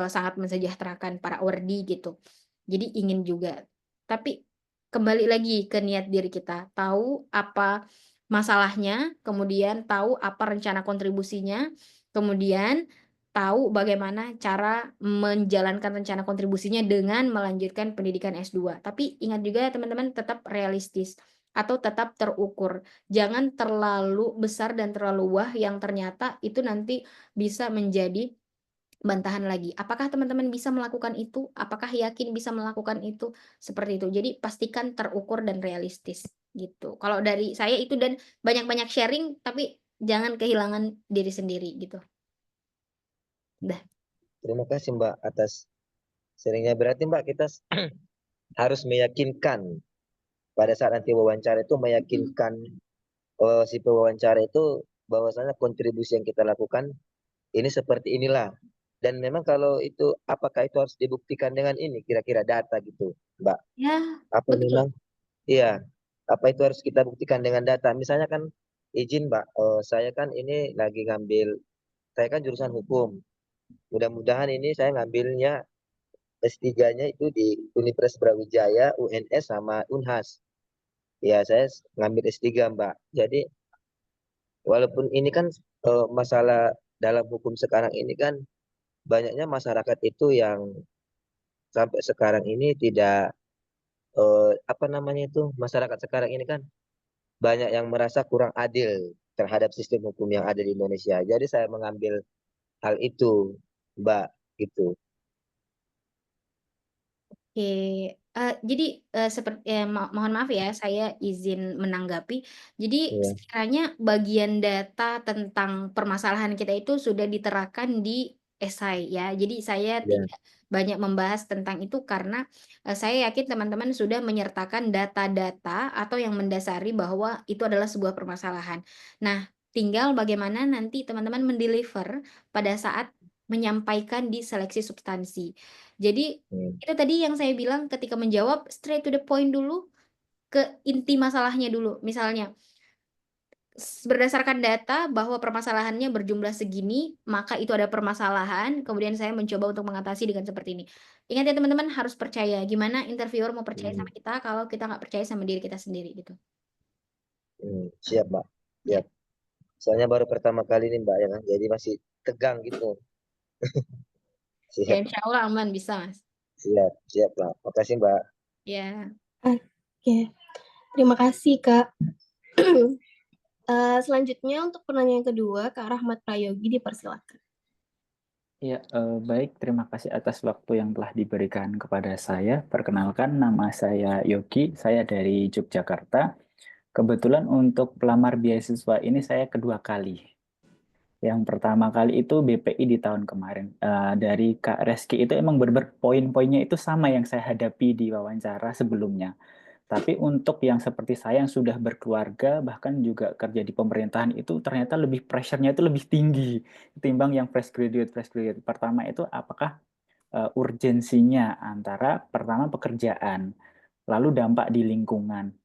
sangat mensejahterakan para wardi gitu. Jadi ingin juga. Tapi kembali lagi ke niat diri kita, tahu apa masalahnya, kemudian tahu apa rencana kontribusinya, kemudian tahu bagaimana cara menjalankan rencana kontribusinya dengan melanjutkan pendidikan S2. Tapi ingat juga ya teman-teman, tetap realistis atau tetap terukur. Jangan terlalu besar dan terlalu wah yang ternyata itu nanti bisa menjadi bantahan lagi. Apakah teman-teman bisa melakukan itu? Apakah yakin bisa melakukan itu? Seperti itu. Jadi pastikan terukur dan realistis gitu. Kalau dari saya itu, dan banyak-banyak sharing tapi jangan kehilangan diri sendiri gitu. Udah. Terima kasih Mbak atas sharingnya. Berarti Mbak kita harus meyakinkan pada saat nanti wawancara itu meyakinkan si pewawancara itu bahwasanya kontribusi yang kita lakukan ini seperti inilah. Dan memang kalau itu apakah itu harus dibuktikan dengan ini kira-kira data gitu, Mbak? Ya, Apa betul. memang iya, apa itu harus kita buktikan dengan data? Misalnya kan izin Mbak, saya kan ini lagi ngambil, saya kan jurusan hukum. Mudah-mudahan ini saya ngambilnya S3-nya itu di Universitas Brawijaya, UNS sama Unhas. Ya, saya ngambil S3 Mbak. Jadi walaupun ini kan masalah dalam hukum sekarang ini kan banyaknya masyarakat itu yang sampai sekarang ini tidak apa namanya itu, masyarakat sekarang ini kan banyak yang merasa kurang adil terhadap sistem hukum yang ada di Indonesia. Jadi saya mengambil hal itu, Mbak, gitu. Oke, jadi seperti mohon maaf ya, saya izin menanggapi. Jadi Ya, sekiranya bagian data tentang permasalahan kita itu sudah diterapkan di esai ya. Jadi saya ya, tidak banyak membahas tentang itu karena saya yakin teman-teman sudah menyertakan data-data atau yang mendasari bahwa itu adalah sebuah permasalahan. Nah, tinggal bagaimana nanti teman-teman mendeliver pada saat menyampaikan di seleksi substansi. Jadi hmm, itu tadi yang saya bilang ketika menjawab straight to the point dulu, ke inti masalahnya dulu. Misalnya, berdasarkan data bahwa permasalahannya berjumlah segini, maka itu ada permasalahan, kemudian saya mencoba untuk mengatasi dengan seperti ini. Ingat ya teman-teman, harus percaya. Gimana interviewer mau percaya sama kita kalau kita nggak percaya sama diri kita sendiri gitu. siap, Mbak. Ya, Siap. Soalnya baru pertama kali ini, Mbak, ya kan. Jadi masih tegang gitu. ya Siap, insya Allah aman bisa Mas. siap, siap, Mbak. Makasih, Mbak. Ya. Oke, terima kasih Kak. Selanjutnya untuk pertanyaan kedua, Kak Rahmat Prayogi dipersilakan. Ya, baik. Terima kasih atas waktu yang telah diberikan kepada saya. Perkenalkan, nama saya Yogi. Saya dari Yogyakarta. Kebetulan untuk pelamar beasiswa ini saya kedua kali. Yang pertama kali itu BPI di tahun kemarin. Dari Kak Reski itu emang benar poin-poinnya itu sama yang saya hadapi di wawancara sebelumnya. Tapi untuk yang seperti saya yang sudah berkeluarga, bahkan juga kerja di pemerintahan itu ternyata lebih pressure-nya itu lebih tinggi ketimbang yang fresh graduate. Fresh graduate pertama itu apakah urgensinya antara pertama pekerjaan, lalu dampak di lingkungan.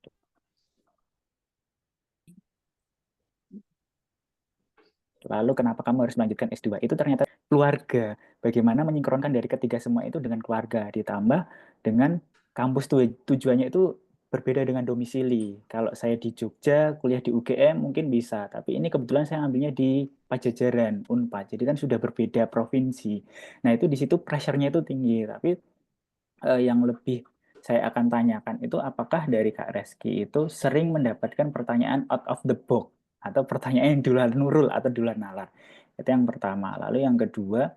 Lalu kenapa kamu harus melanjutkan S2? Itu ternyata keluarga. Bagaimana menyinkronkan dari ketiga semua itu dengan keluarga. Ditambah dengan kampus tujuannya itu berbeda dengan domisili. Kalau saya di Jogja, kuliah di UGM mungkin bisa. Tapi ini kebetulan saya ambilnya di Pajajaran, Unpad. Jadi kan sudah berbeda provinsi. Nah itu di situ pressure-nya itu tinggi. Tapi yang lebih saya akan tanyakan itu apakah dari Kak Reski itu sering mendapatkan pertanyaan out of the box atau pertanyaan yang dular nurul atau dular nalar. Itu yang pertama. Lalu yang kedua,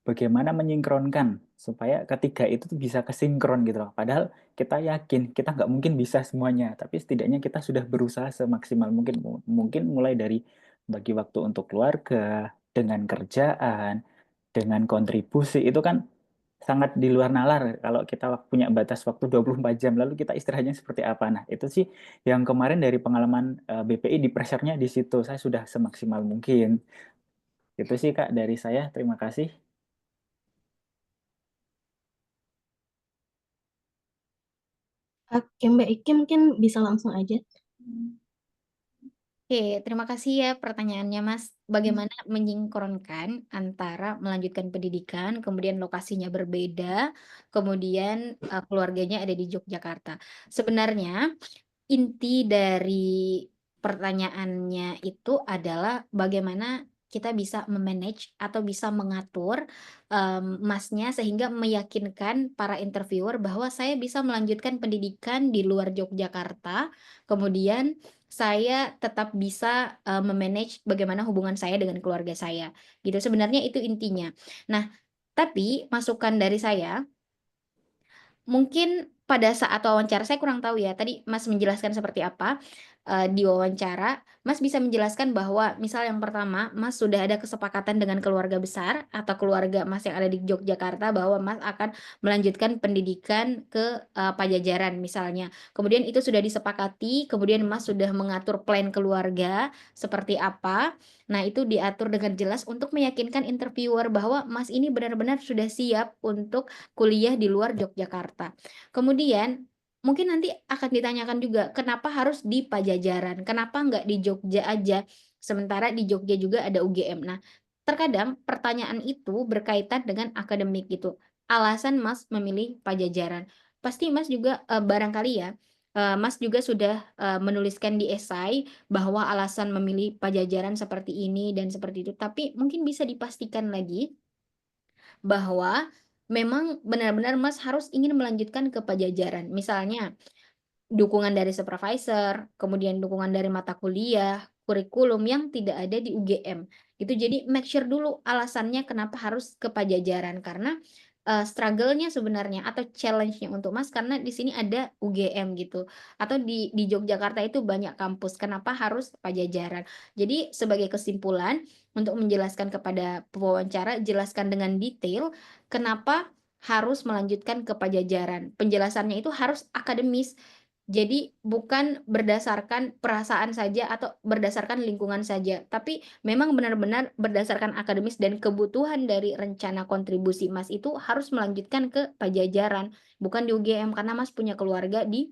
bagaimana menyinkronkan supaya ketiga itu tuh bisa kesinkron gitu loh. Padahal kita yakin kita nggak mungkin bisa semuanya, tapi setidaknya kita sudah berusaha semaksimal mungkin. Mungkin mulai dari bagi waktu untuk keluarga, dengan kerjaan, dengan kontribusi itu kan sangat di luar nalar kalau kita punya batas waktu 24 jam lalu kita istirahatnya seperti apa. Nah, itu sih yang kemarin dari pengalaman BPI di pressure-nya di situ saya sudah semaksimal mungkin. Itu sih Kak dari saya. Terima kasih. Oke, Mbak Iki mungkin bisa langsung aja. Oke, terima kasih ya pertanyaannya, Mas. Bagaimana menyinkronkan antara melanjutkan pendidikan, kemudian lokasinya berbeda, kemudian keluarganya ada di Yogyakarta. Sebenarnya inti dari pertanyaannya itu adalah bagaimana kita bisa memanage atau bisa mengatur Masnya sehingga meyakinkan para interviewer bahwa saya bisa melanjutkan pendidikan di luar Yogyakarta, kemudian saya tetap bisa memanage bagaimana hubungan saya dengan keluarga saya, gitu. Sebenarnya itu intinya. Nah, tapi masukan dari saya, mungkin pada saat wawancara saya kurang tahu ya, tadi Mas menjelaskan seperti apa, di wawancara, Mas bisa menjelaskan bahwa misal yang pertama, Mas sudah ada kesepakatan dengan keluarga besar atau keluarga Mas yang ada di Yogyakarta bahwa Mas akan melanjutkan pendidikan ke, Pajajaran misalnya. Kemudian itu sudah disepakati, kemudian Mas sudah mengatur plan keluarga seperti apa. Nah, itu diatur dengan jelas untuk meyakinkan interviewer bahwa Mas ini benar-benar sudah siap untuk kuliah di luar Yogyakarta. Kemudian mungkin nanti akan ditanyakan juga, kenapa harus di Pajajaran? Kenapa nggak di Jogja aja? Sementara di Jogja juga ada UGM. Nah, terkadang pertanyaan itu berkaitan dengan akademik gitu. Alasan Mas memilih Pajajaran. Pasti Mas juga barangkali ya, Mas juga sudah menuliskan di esai bahwa alasan memilih Pajajaran seperti ini dan seperti itu. Tapi mungkin bisa dipastikan lagi bahwa memang benar-benar Mas harus ingin melanjutkan ke Pajajaran. Misalnya, dukungan dari supervisor, kemudian dukungan dari mata kuliah, kurikulum yang tidak ada di UGM. Itu jadi make sure dulu alasannya kenapa harus ke Pajajaran karena struggle-nya sebenarnya atau challenge-nya untuk Mas karena di sini ada UGM gitu atau di Yogyakarta itu banyak kampus, kenapa harus Pajajaran. Jadi sebagai kesimpulan untuk menjelaskan kepada pewawancara, jelaskan dengan detail kenapa harus melanjutkan ke Pajajaran. Penjelasannya itu harus akademis. Jadi bukan berdasarkan perasaan saja atau berdasarkan lingkungan saja, tapi memang benar-benar berdasarkan akademis dan kebutuhan dari rencana kontribusi Mas itu harus melanjutkan ke Pajajaran, bukan di UGM karena Mas punya keluarga di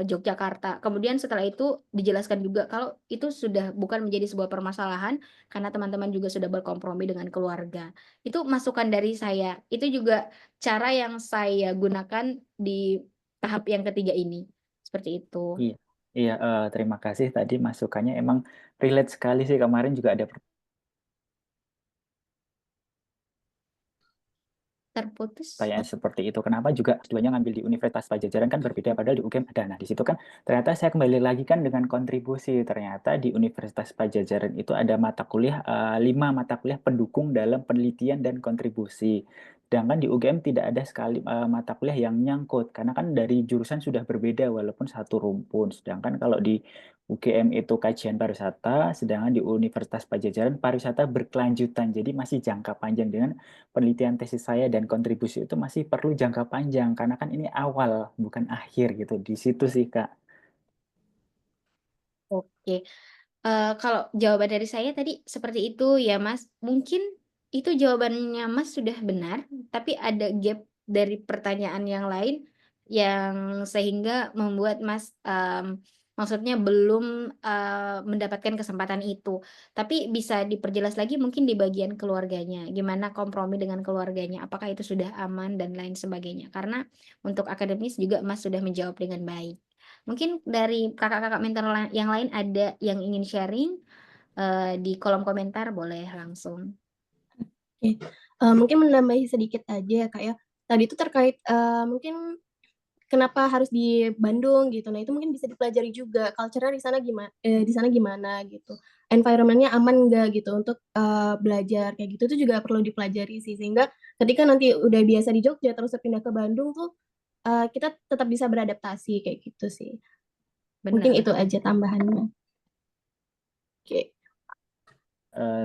Yogyakarta. Kemudian setelah itu dijelaskan juga kalau itu sudah bukan menjadi sebuah permasalahan karena teman-teman juga sudah berkompromi dengan keluarga. Itu masukan dari saya. Itu juga cara yang saya gunakan di tahap yang ketiga ini. Seperti itu. Iya, iya. Terima kasih tadi masukannya emang relate sekali sih kemarin juga ada Terputus. Pertanyaan seperti itu. Kenapa juga S2-nya ngambil di Universitas Pajajaran kan berbeda, padahal di UGM ada. Nah, di situ kan ternyata saya kembali lagi kan dengan kontribusi. Ternyata di Universitas Pajajaran itu ada mata kuliah, 5 mata kuliah pendukung dalam penelitian dan kontribusi. Sedangkan di UGM tidak ada sekali mata kuliah yang nyangkut, karena kan dari jurusan sudah berbeda walaupun satu rumpun. Sedangkan kalau di UGM itu kajian pariwisata, sedangkan di Universitas Pajajaran pariwisata berkelanjutan. Jadi masih jangka panjang, dengan penelitian tesis saya dan kontribusi itu masih perlu jangka panjang karena kan ini awal bukan akhir gitu. Di situ sih Kak. Oke. Kalau jawaban dari saya tadi seperti itu ya Mas, mungkin itu jawabannya Mas sudah benar, tapi ada gap dari pertanyaan yang lain yang sehingga membuat Mas, maksudnya belum, mendapatkan kesempatan itu. Tapi bisa diperjelas lagi mungkin di bagian keluarganya, gimana kompromi dengan keluarganya, apakah itu sudah aman dan lain sebagainya. Karena untuk akademis juga Mas sudah menjawab dengan baik. Mungkin dari kakak-kakak mentor yang lain ada yang ingin sharing, di kolom komentar boleh langsung. Oke, mungkin menambahi sedikit aja ya, Kak, ya. Tadi itu terkait, mungkin kenapa harus di Bandung gitu. Nah, itu mungkin bisa dipelajari juga culture-nya di sana gimana gitu. Environment-nya aman nggak gitu untuk, belajar kayak gitu tuh juga perlu dipelajari sih. Sehingga ketika nanti udah biasa di Jogja terus pindah ke Bandung tuh, kita tetap bisa beradaptasi kayak gitu sih. Benar Mungkin itu benar. aja tambahannya. Oke.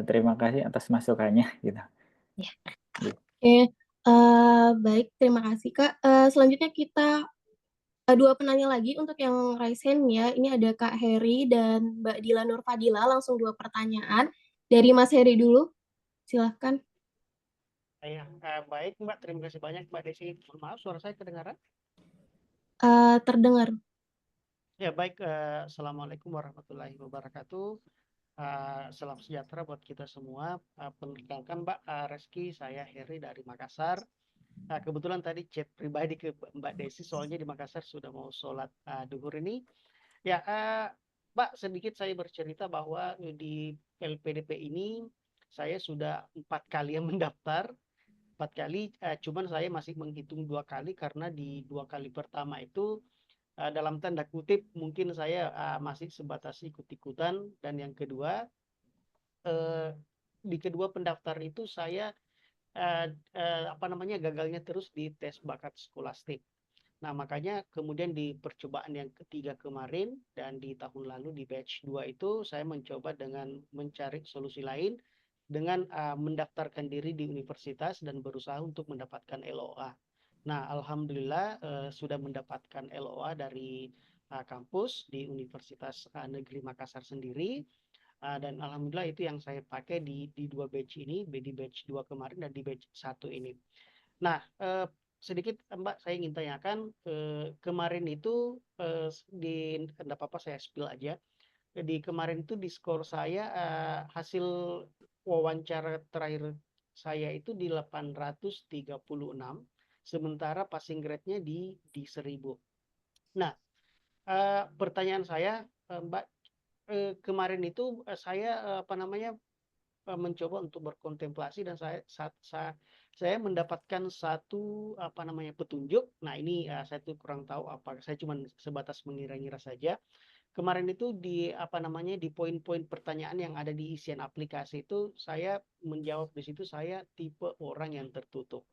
Terima kasih atas masukannya gitu. Ya. Gitu. Oke, baik terima kasih, Kak. Selanjutnya kita 2 penanya lagi untuk yang raise hand ya. Ini ada Kak Heri dan Mbak Dila Nur Fadila, langsung 2 pertanyaan. Dari Mas Heri dulu, silahkan. Ya, baik Mbak, terima kasih banyak Mbak Desi. Mohon maaf suara saya kedengaran? Terdengar. Ya baik, Assalamualaikum warahmatullahi wabarakatuh. Salam sejahtera buat kita semua. Perkenalkan Mbak Reski, saya Heri dari Makassar. Kebetulan tadi chat pribadi ke Mbak Desi, soalnya di Makassar sudah mau sholat duhur ini. Ya, Mbak, sedikit saya bercerita bahwa di LPDP ini saya sudah 4 kali yang mendaftar. 4 kali, cuman saya masih menghitung 2 kali karena di 2 kali pertama itu dalam tanda kutip mungkin saya masih sebatas ikut-ikutan, dan yang kedua di kedua pendaftar itu saya gagalnya terus di tes bakat skolastik. Nah, makanya kemudian di percobaan yang ketiga kemarin dan di tahun lalu di batch 2 itu saya mencoba dengan mencari solusi lain dengan mendaftarkan diri di universitas dan berusaha untuk mendapatkan LOA. Nah, alhamdulillah sudah mendapatkan LOA dari kampus di Universitas Negeri Makassar sendiri. Dan alhamdulillah itu yang saya pakai di 2 batch ini, di batch 2 kemarin dan di batch 1 ini. Nah, sedikit Mbak saya ingin tanyakan, kemarin itu enggak apa-apa saya spill aja. Di kemarin itu di skor saya hasil wawancara terakhir saya itu di 836, sementara passing grade-nya di 1000. Nah, pertanyaan saya Mbak, kemarin itu saya mencoba untuk berkontemplasi dan saya mendapatkan satu petunjuk. Nah, ini saya tuh kurang tahu apa, saya cuma sebatas mengira-ngira saja. Kemarin itu di poin-poin pertanyaan yang ada di isian aplikasi itu saya menjawab di situ saya tipe orang yang tertutup.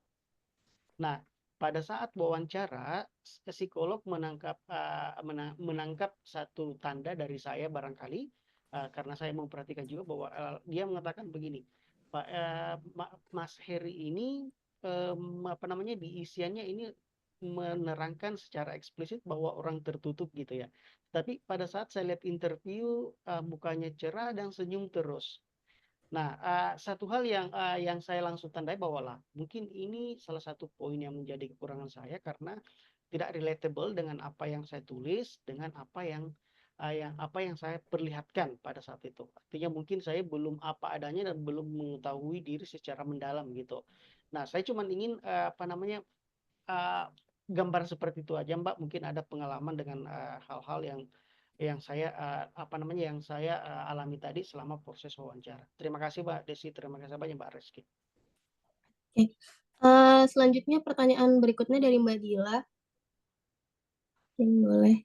Nah, pada saat wawancara psikolog menangkap satu tanda dari saya barangkali, karena saya memperhatikan juga bahwa dia mengatakan begini, Pak, Mas Heri ini di isiannya ini menerangkan secara eksplisit bahwa orang tertutup gitu ya. Tapi pada saat saya lihat interview mukanya cerah dan senyum terus. Nah, satu hal yang saya langsung tandai bahwa lah mungkin ini salah satu poin yang menjadi kekurangan saya karena tidak relatable dengan apa yang saya tulis, dengan apa yang saya perlihatkan pada saat itu. Artinya mungkin saya belum apa adanya dan belum mengetahui diri secara mendalam gitu. Nah, saya cuma ingin gambar seperti itu aja Mbak. Mungkin ada pengalaman dengan hal-hal yang saya alami tadi selama proses wawancara. Terima kasih Mbak Desi, terima kasih banyak Mbak Reski. Oke, Selanjutnya pertanyaan berikutnya dari Mbak Dila. Yang boleh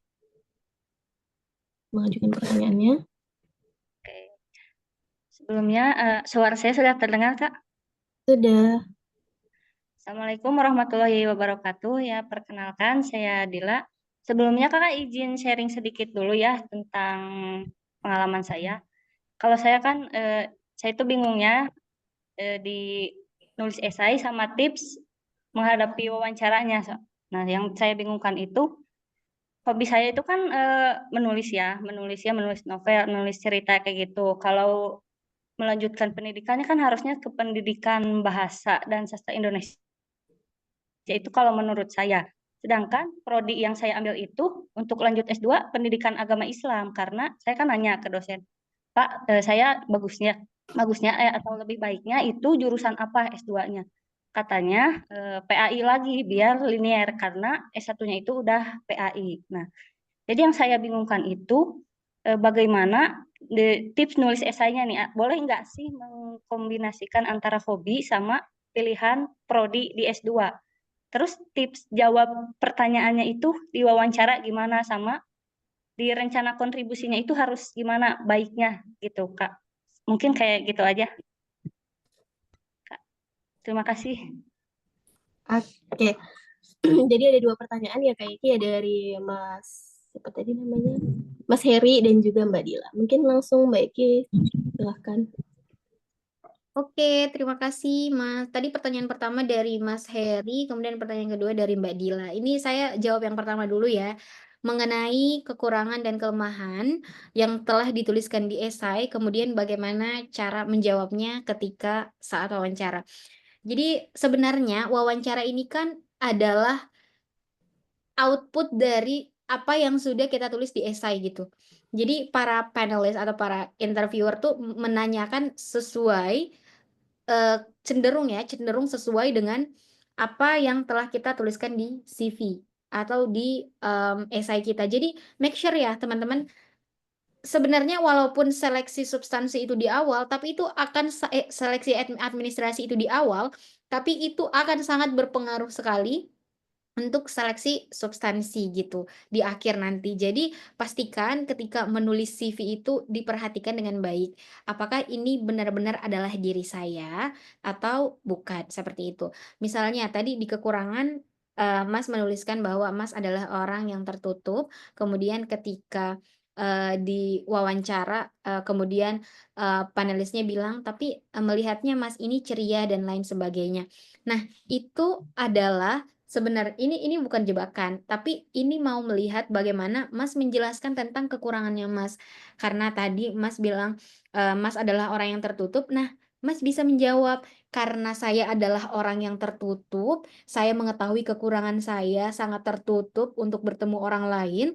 mengajukan pertanyaannya. Oke. Sebelumnya, suara saya sudah terdengar, Kak? Sudah. Assalamualaikum warahmatullahi wabarakatuh. Ya, perkenalkan saya Dila. Sebelumnya Kakak izin sharing sedikit dulu ya tentang pengalaman saya. Kalau saya kan, saya itu bingungnya di nulis esai sama tips menghadapi wawancaranya. Nah, yang saya bingungkan itu hobi saya itu kan menulis novel, menulis cerita kayak gitu. Kalau melanjutkan pendidikannya kan harusnya ke pendidikan bahasa dan sastra Indonesia itu kalau menurut saya. Sedangkan prodi yang saya ambil itu untuk lanjut S2 pendidikan agama Islam karena saya kan nanya ke dosen, Pak, saya bagusnya atau lebih baiknya itu jurusan apa S2-nya? Katanya PAI lagi biar linier karena S1-nya itu udah PAI. Nah, jadi yang saya bingungkan itu bagaimana tips nulis esainya nih, boleh nggak sih mengkombinasikan antara hobi sama pilihan prodi di S2? Terus tips jawab pertanyaannya itu di wawancara gimana sama di rencana kontribusinya itu harus gimana baiknya gitu, Kak. Mungkin kayak gitu aja, Kak. Terima kasih. Oke. Jadi ada 2 pertanyaan ya Kak Iki ya dari siapa tadi namanya? Mas Heri dan juga Mbak Dila. Mungkin langsung Mbak Iki silahkan. Oke, terima kasih Mas. Tadi pertanyaan pertama dari Mas Heri, kemudian pertanyaan kedua dari Mbak Dila. Ini saya jawab yang pertama dulu ya. Mengenai kekurangan dan kelemahan yang telah dituliskan di esai, kemudian bagaimana cara menjawabnya ketika saat wawancara. Jadi sebenarnya wawancara ini kan adalah output dari apa yang sudah kita tulis di esai gitu. Jadi para panelis atau para interviewer tuh menanyakan sesuai cenderung sesuai dengan apa yang telah kita tuliskan di CV atau di esai kita. Jadi make sure ya teman-teman, sebenarnya walaupun seleksi substansi itu di awal, tapi itu akan seleksi administrasi itu di awal, tapi itu akan sangat berpengaruh sekali untuk seleksi substansi gitu di akhir nanti. Jadi pastikan ketika menulis CV itu diperhatikan dengan baik. Apakah ini benar-benar adalah diri saya atau bukan, seperti itu. Misalnya tadi di kekurangan Mas menuliskan bahwa Mas adalah orang yang tertutup, kemudian ketika di wawancara kemudian panelisnya bilang tapi melihatnya Mas ini ceria dan lain sebagainya. Nah, itu adalah ini bukan jebakan, tapi ini mau melihat bagaimana Mas menjelaskan tentang kekurangannya Mas. Karena tadi Mas bilang, Mas adalah orang yang tertutup. Nah, Mas bisa menjawab, "Karena saya adalah orang yang tertutup, saya mengetahui kekurangan saya sangat tertutup untuk bertemu orang lain.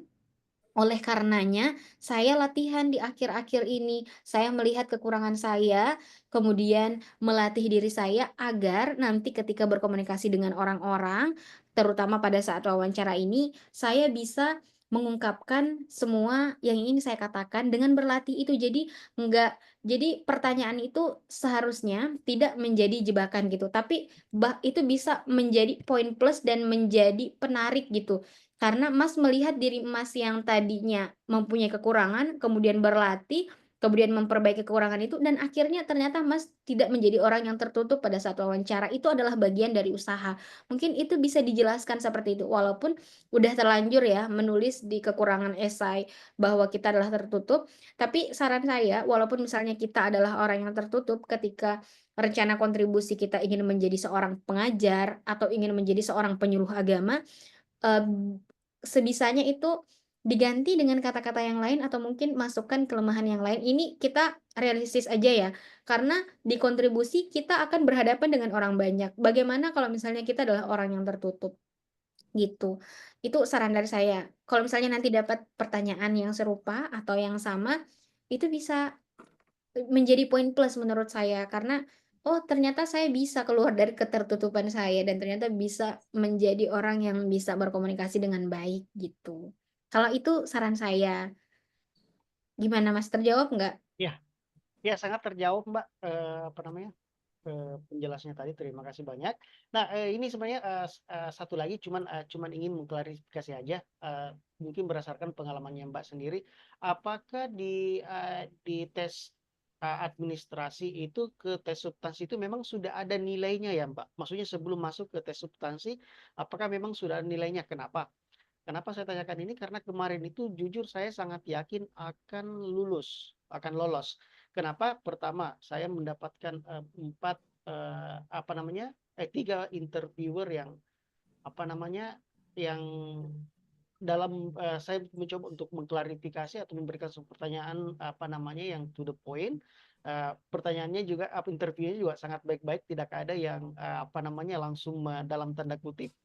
Oleh karenanya, saya latihan di akhir-akhir ini. Saya melihat kekurangan saya, kemudian melatih diri saya agar nanti ketika berkomunikasi dengan orang-orang, terutama pada saat wawancara ini, saya bisa mengungkapkan semua yang ingin saya katakan dengan berlatih itu. Jadi pertanyaan itu seharusnya tidak menjadi jebakan gitu, tapi itu bisa menjadi poin plus dan menjadi penarik gitu. Karena Mas melihat diri Mas yang tadinya mempunyai kekurangan, kemudian berlatih, kemudian memperbaiki kekurangan itu, dan akhirnya ternyata Mas tidak menjadi orang yang tertutup pada saat wawancara. Itu adalah bagian dari usaha. Mungkin itu bisa dijelaskan seperti itu. Walaupun udah terlanjur ya menulis di kekurangan esai bahwa kita adalah tertutup, tapi saran saya, walaupun misalnya kita adalah orang yang tertutup ketika rencana kontribusi kita ingin menjadi seorang pengajar atau ingin menjadi seorang penyuluh agama, sebisanya itu diganti dengan kata-kata yang lain atau mungkin masukkan kelemahan yang lain. Ini kita realistis aja ya, karena di kontribusi kita akan berhadapan dengan orang banyak. Bagaimana kalau misalnya kita adalah orang yang tertutup, gitu. Itu saran dari saya. Kalau misalnya nanti dapat pertanyaan yang serupa atau yang sama, itu bisa menjadi poin plus menurut saya karena, oh ternyata saya bisa keluar dari ketertutupan saya dan ternyata bisa menjadi orang yang bisa berkomunikasi dengan baik gitu. Kalau itu saran saya. Gimana Mas, terjawab nggak? Ya, ya sangat terjawab Mbak. Apa namanya? penjelasannya tadi. Terima kasih banyak. Nah, ini sebenarnya satu lagi, cuman ingin mengklarifikasi aja, mungkin berdasarkan pengalamannya Mbak sendiri, apakah di tes administrasi itu ke tes substansi itu memang sudah ada nilainya ya Mbak? Maksudnya sebelum masuk ke tes substansi, apakah memang sudah ada nilainya? Kenapa? Kenapa saya tanyakan ini? Karena kemarin itu jujur saya sangat yakin akan lolos. Kenapa? Pertama, saya mendapatkan tiga interviewer yang yang dalam saya mencoba untuk mengklarifikasi atau memberikan pertanyaan yang to the point. Pertanyaannya juga interviewnya juga sangat baik-baik, tidak ada yang langsung dalam tanda kutip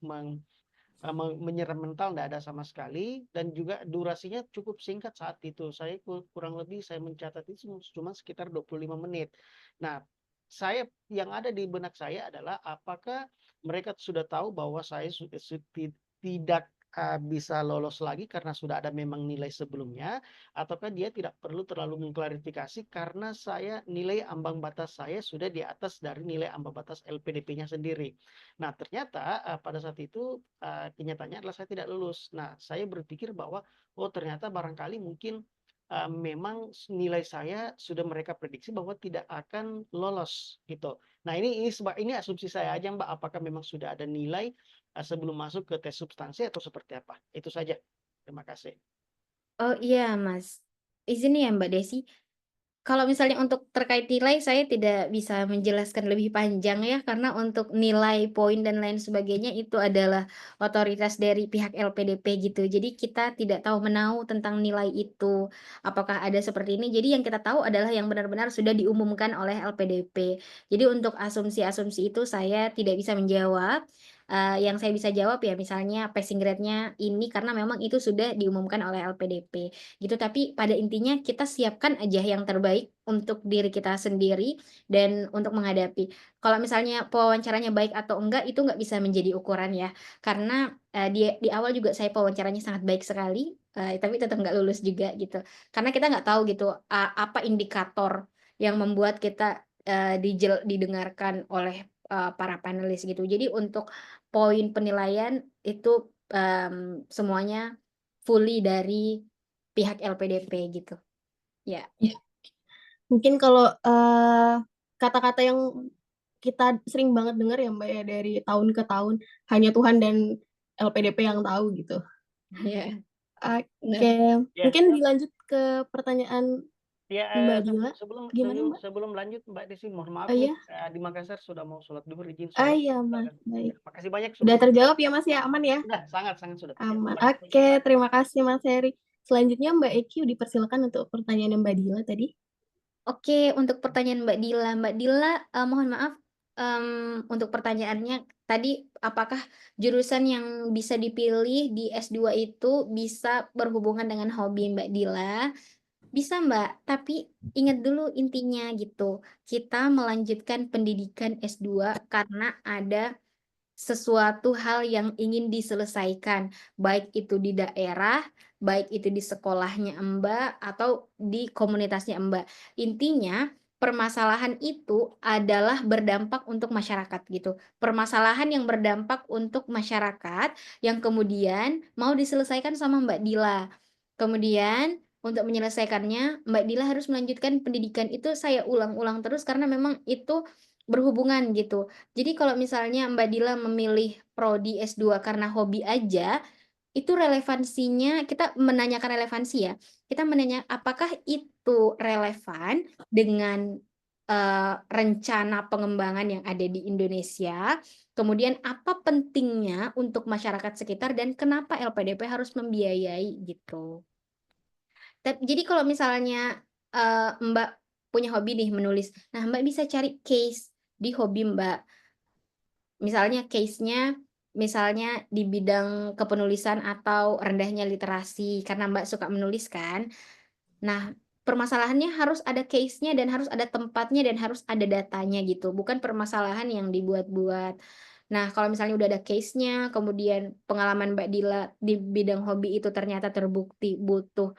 menyerang mental, tidak ada sama sekali, dan juga durasinya cukup singkat saat itu. Saya kurang lebih saya mencatat itu cuma sekitar 25 menit. Nah, yang ada di benak saya adalah apakah mereka sudah tahu bahwa saya tidak bisa lolos lagi karena sudah ada memang nilai sebelumnya, ataukah dia tidak perlu terlalu mengklarifikasi karena nilai ambang batas saya sudah di atas dari nilai ambang batas LPDP-nya sendiri. Nah, ternyata pada saat itu kenyataannya adalah saya tidak lulus. Nah, saya berpikir bahwa ternyata barangkali mungkin memang nilai saya sudah mereka prediksi bahwa tidak akan lolos gitu. Nah, ini asumsi saya aja Mbak, apakah memang sudah ada nilai sebelum masuk ke tes substansi atau seperti apa? Itu saja. Terima kasih. Oh iya Mas, izin ya Mbak Desi. Kalau misalnya untuk terkait nilai, saya tidak bisa menjelaskan lebih panjang ya, karena untuk nilai, poin, dan lain sebagainya itu adalah otoritas dari pihak LPDP gitu. Jadi kita tidak tahu menahu tentang nilai itu, apakah ada seperti ini. Jadi yang kita tahu adalah yang benar-benar sudah diumumkan oleh LPDP. Jadi untuk asumsi-asumsi itu saya tidak bisa menjawab. Yang saya bisa jawab ya misalnya passing grade-nya ini karena memang itu sudah diumumkan oleh LPDP gitu. Tapi pada intinya kita siapkan aja yang terbaik untuk diri kita sendiri dan untuk menghadapi. Kalau misalnya pewawancaranya baik atau enggak itu nggak bisa menjadi ukuran ya, karena di awal juga saya pewawancaranya sangat baik sekali, tapi tetap nggak lulus juga gitu. Karena kita nggak tahu gitu apa indikator yang membuat kita didengarkan oleh para panelis gitu. Jadi untuk poin penilaian itu semuanya fully dari pihak LPDP gitu. Ya. Mungkin kalau kata-kata yang kita sering banget dengar ya Mbak ya dari tahun ke tahun, hanya Tuhan dan LPDP yang tahu gitu. Iya. Oke, mungkin dilanjut ke pertanyaan Mbak Dila. Gimana Mbak? Sebelum lanjut Mbak Desi, mohon maaf Iya. Di Makassar sudah mau sholat duhur, izin Ah sholat. iya Mas, baik. Makasih banyak Sudah terjawab ya Mas ya, aman ya? Sudah, sangat sudah terjawab. Aman. Oke, terima kasih Mas Heri. Selanjutnya Mbak Eki dipersilakan untuk pertanyaan Mbak Dila tadi. Oke, untuk pertanyaan Mbak Dila. Mbak Dila, mohon maaf untuk pertanyaannya tadi, apakah jurusan yang bisa dipilih di S2 itu bisa berhubungan dengan hobi Mbak Dila? Bisa Mbak, tapi ingat dulu intinya gitu. Kita melanjutkan pendidikan S2 karena ada sesuatu hal yang ingin diselesaikan, baik itu di daerah, baik itu di sekolahnya Mbak, atau di komunitasnya Mbak. Intinya, permasalahan itu adalah berdampak untuk masyarakat gitu. Permasalahan yang berdampak untuk masyarakat yang kemudian mau diselesaikan sama Mbak Dila. Kemudian untuk menyelesaikannya, Mbak Dila harus melanjutkan pendidikan. Itu saya ulang-ulang terus karena memang itu berhubungan gitu. Jadi kalau misalnya Mbak Dila memilih prodi S2 karena hobi aja, itu relevansinya, kita menanyakan relevansi ya. Kita menanya apakah itu relevan dengan rencana pengembangan yang ada di Indonesia, kemudian apa pentingnya untuk masyarakat sekitar dan kenapa LPDP harus membiayai gitu. Jadi kalau misalnya Mbak punya hobi nih menulis, nah Mbak bisa cari case di hobi Mbak. Misalnya case-nya misalnya di bidang kepenulisan atau rendahnya literasi karena Mbak suka menulis kan. Nah, permasalahannya harus ada case-nya dan harus ada tempatnya dan harus ada datanya gitu, bukan permasalahan yang dibuat-buat. Nah, kalau misalnya udah ada case-nya, kemudian pengalaman Mbak Dila di bidang hobi itu ternyata terbukti butuh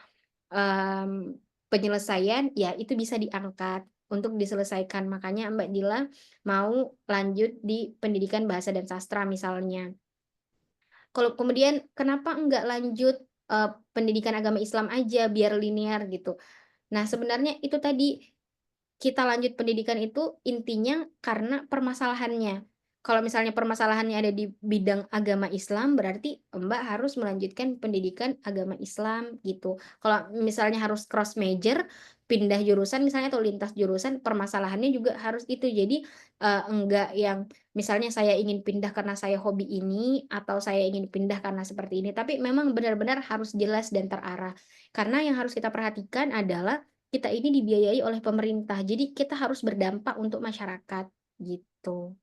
penyelesaian, ya itu bisa diangkat untuk diselesaikan. Makanya Mbak Dila mau lanjut di pendidikan bahasa dan sastra misalnya. Kalau kemudian kenapa enggak lanjut pendidikan agama Islam aja biar linear gitu. Nah, sebenarnya itu tadi kita lanjut pendidikan itu intinya karena permasalahannya. Kalau misalnya permasalahannya ada di bidang agama Islam, berarti Mbak harus melanjutkan pendidikan agama Islam gitu. Kalau misalnya harus cross major, pindah jurusan misalnya atau lintas jurusan, permasalahannya juga harus itu. Jadi enggak yang misalnya saya ingin pindah karena saya hobi ini atau saya ingin pindah karena seperti ini, tapi memang benar-benar harus jelas dan terarah. Karena yang harus kita perhatikan adalah kita ini dibiayai oleh pemerintah, jadi kita harus berdampak untuk masyarakat gitu.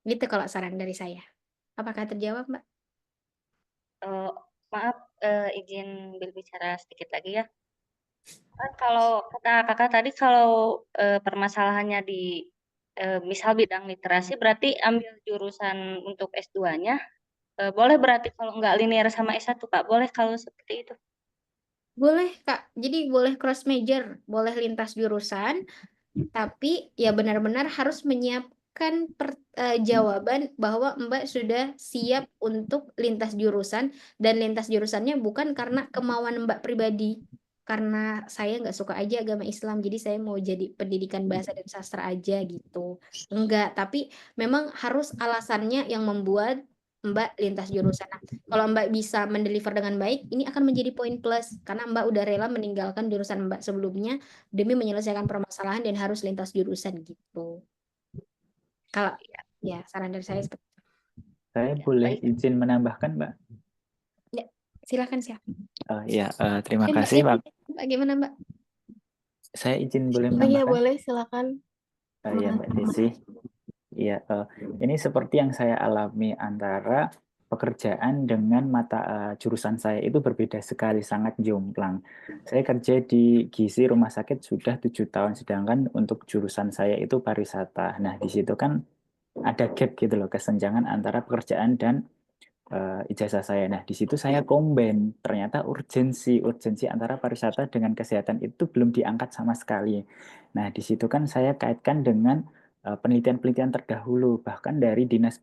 Gitu kalau saran dari saya. Apakah terjawab, Mbak? Maaf, izin berbicara sedikit lagi ya. Kan kalau kata kakak tadi kalau permasalahannya di misal bidang literasi berarti ambil jurusan untuk S2-nya boleh berarti kalau nggak linear sama S1 Kak, boleh kalau seperti itu. Boleh, Kak. Jadi boleh cross major, boleh lintas jurusan, tapi ya benar-benar harus menyiapkan jawaban bahwa Mbak sudah siap untuk lintas jurusan dan lintas jurusannya bukan karena kemauan Mbak pribadi. Karena saya nggak suka aja agama Islam, jadi saya mau jadi pendidikan bahasa dan sastra aja gitu. Enggak, tapi memang harus alasannya yang membuat Mbak lintas jurusan. Nah, kalau Mbak bisa mendeliver dengan baik, ini akan menjadi poin plus karena Mbak udah rela meninggalkan jurusan Mbak sebelumnya demi menyelesaikan permasalahan dan harus lintas jurusan gitu. Kalau ya saran dari saya seperti itu. Saya Ya, boleh baik. izin menambahkan, Mbak? Ya, silakan siap. Terima Mbak kasih, Pak. Bagaimana Mbak? Saya izin boleh Oh iya, menambahkan. boleh, silakan. Ya, Mbak Desi. Iya, ini seperti yang saya alami antara pekerjaan dengan mata jurusan saya itu berbeda sekali, sangat jomplang. Saya kerja di gizi rumah sakit sudah 7 tahun, sedangkan untuk jurusan saya itu pariwisata. Nah, di situ kan ada gap gitu loh, kesenjangan antara pekerjaan dan ijazah saya. Nah, di situ saya combine. Ternyata urgensi antara pariwisata dengan kesehatan itu belum diangkat sama sekali. Nah, di situ kan saya kaitkan dengan penelitian-penelitian terdahulu, bahkan dari Dinas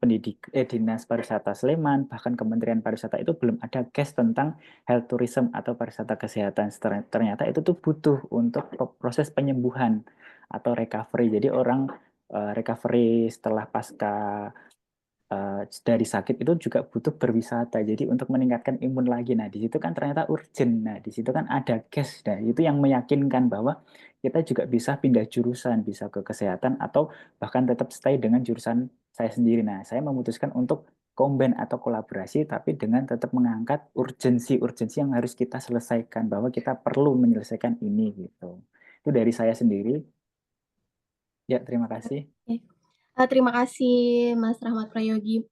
Pariwisata Sleman, bahkan Kementerian Pariwisata itu belum ada case tentang health tourism atau pariwisata kesehatan. Ternyata itu tuh butuh untuk proses penyembuhan atau recovery. Jadi orang recovery setelah pasca dari sakit itu juga butuh berwisata. Jadi untuk meningkatkan imun lagi. Nah, di situ kan ternyata urgent. Nah, di situ kan ada cash. Nah, itu yang meyakinkan bahwa kita juga bisa pindah jurusan, bisa ke kesehatan atau bahkan tetap stay dengan jurusan saya sendiri. Nah, saya memutuskan untuk combine atau kolaborasi tapi dengan tetap mengangkat urgensi yang harus kita selesaikan bahwa kita perlu menyelesaikan ini gitu. Itu dari saya sendiri. Ya, terima kasih. Terima kasih Mas Rahmat Prayogi.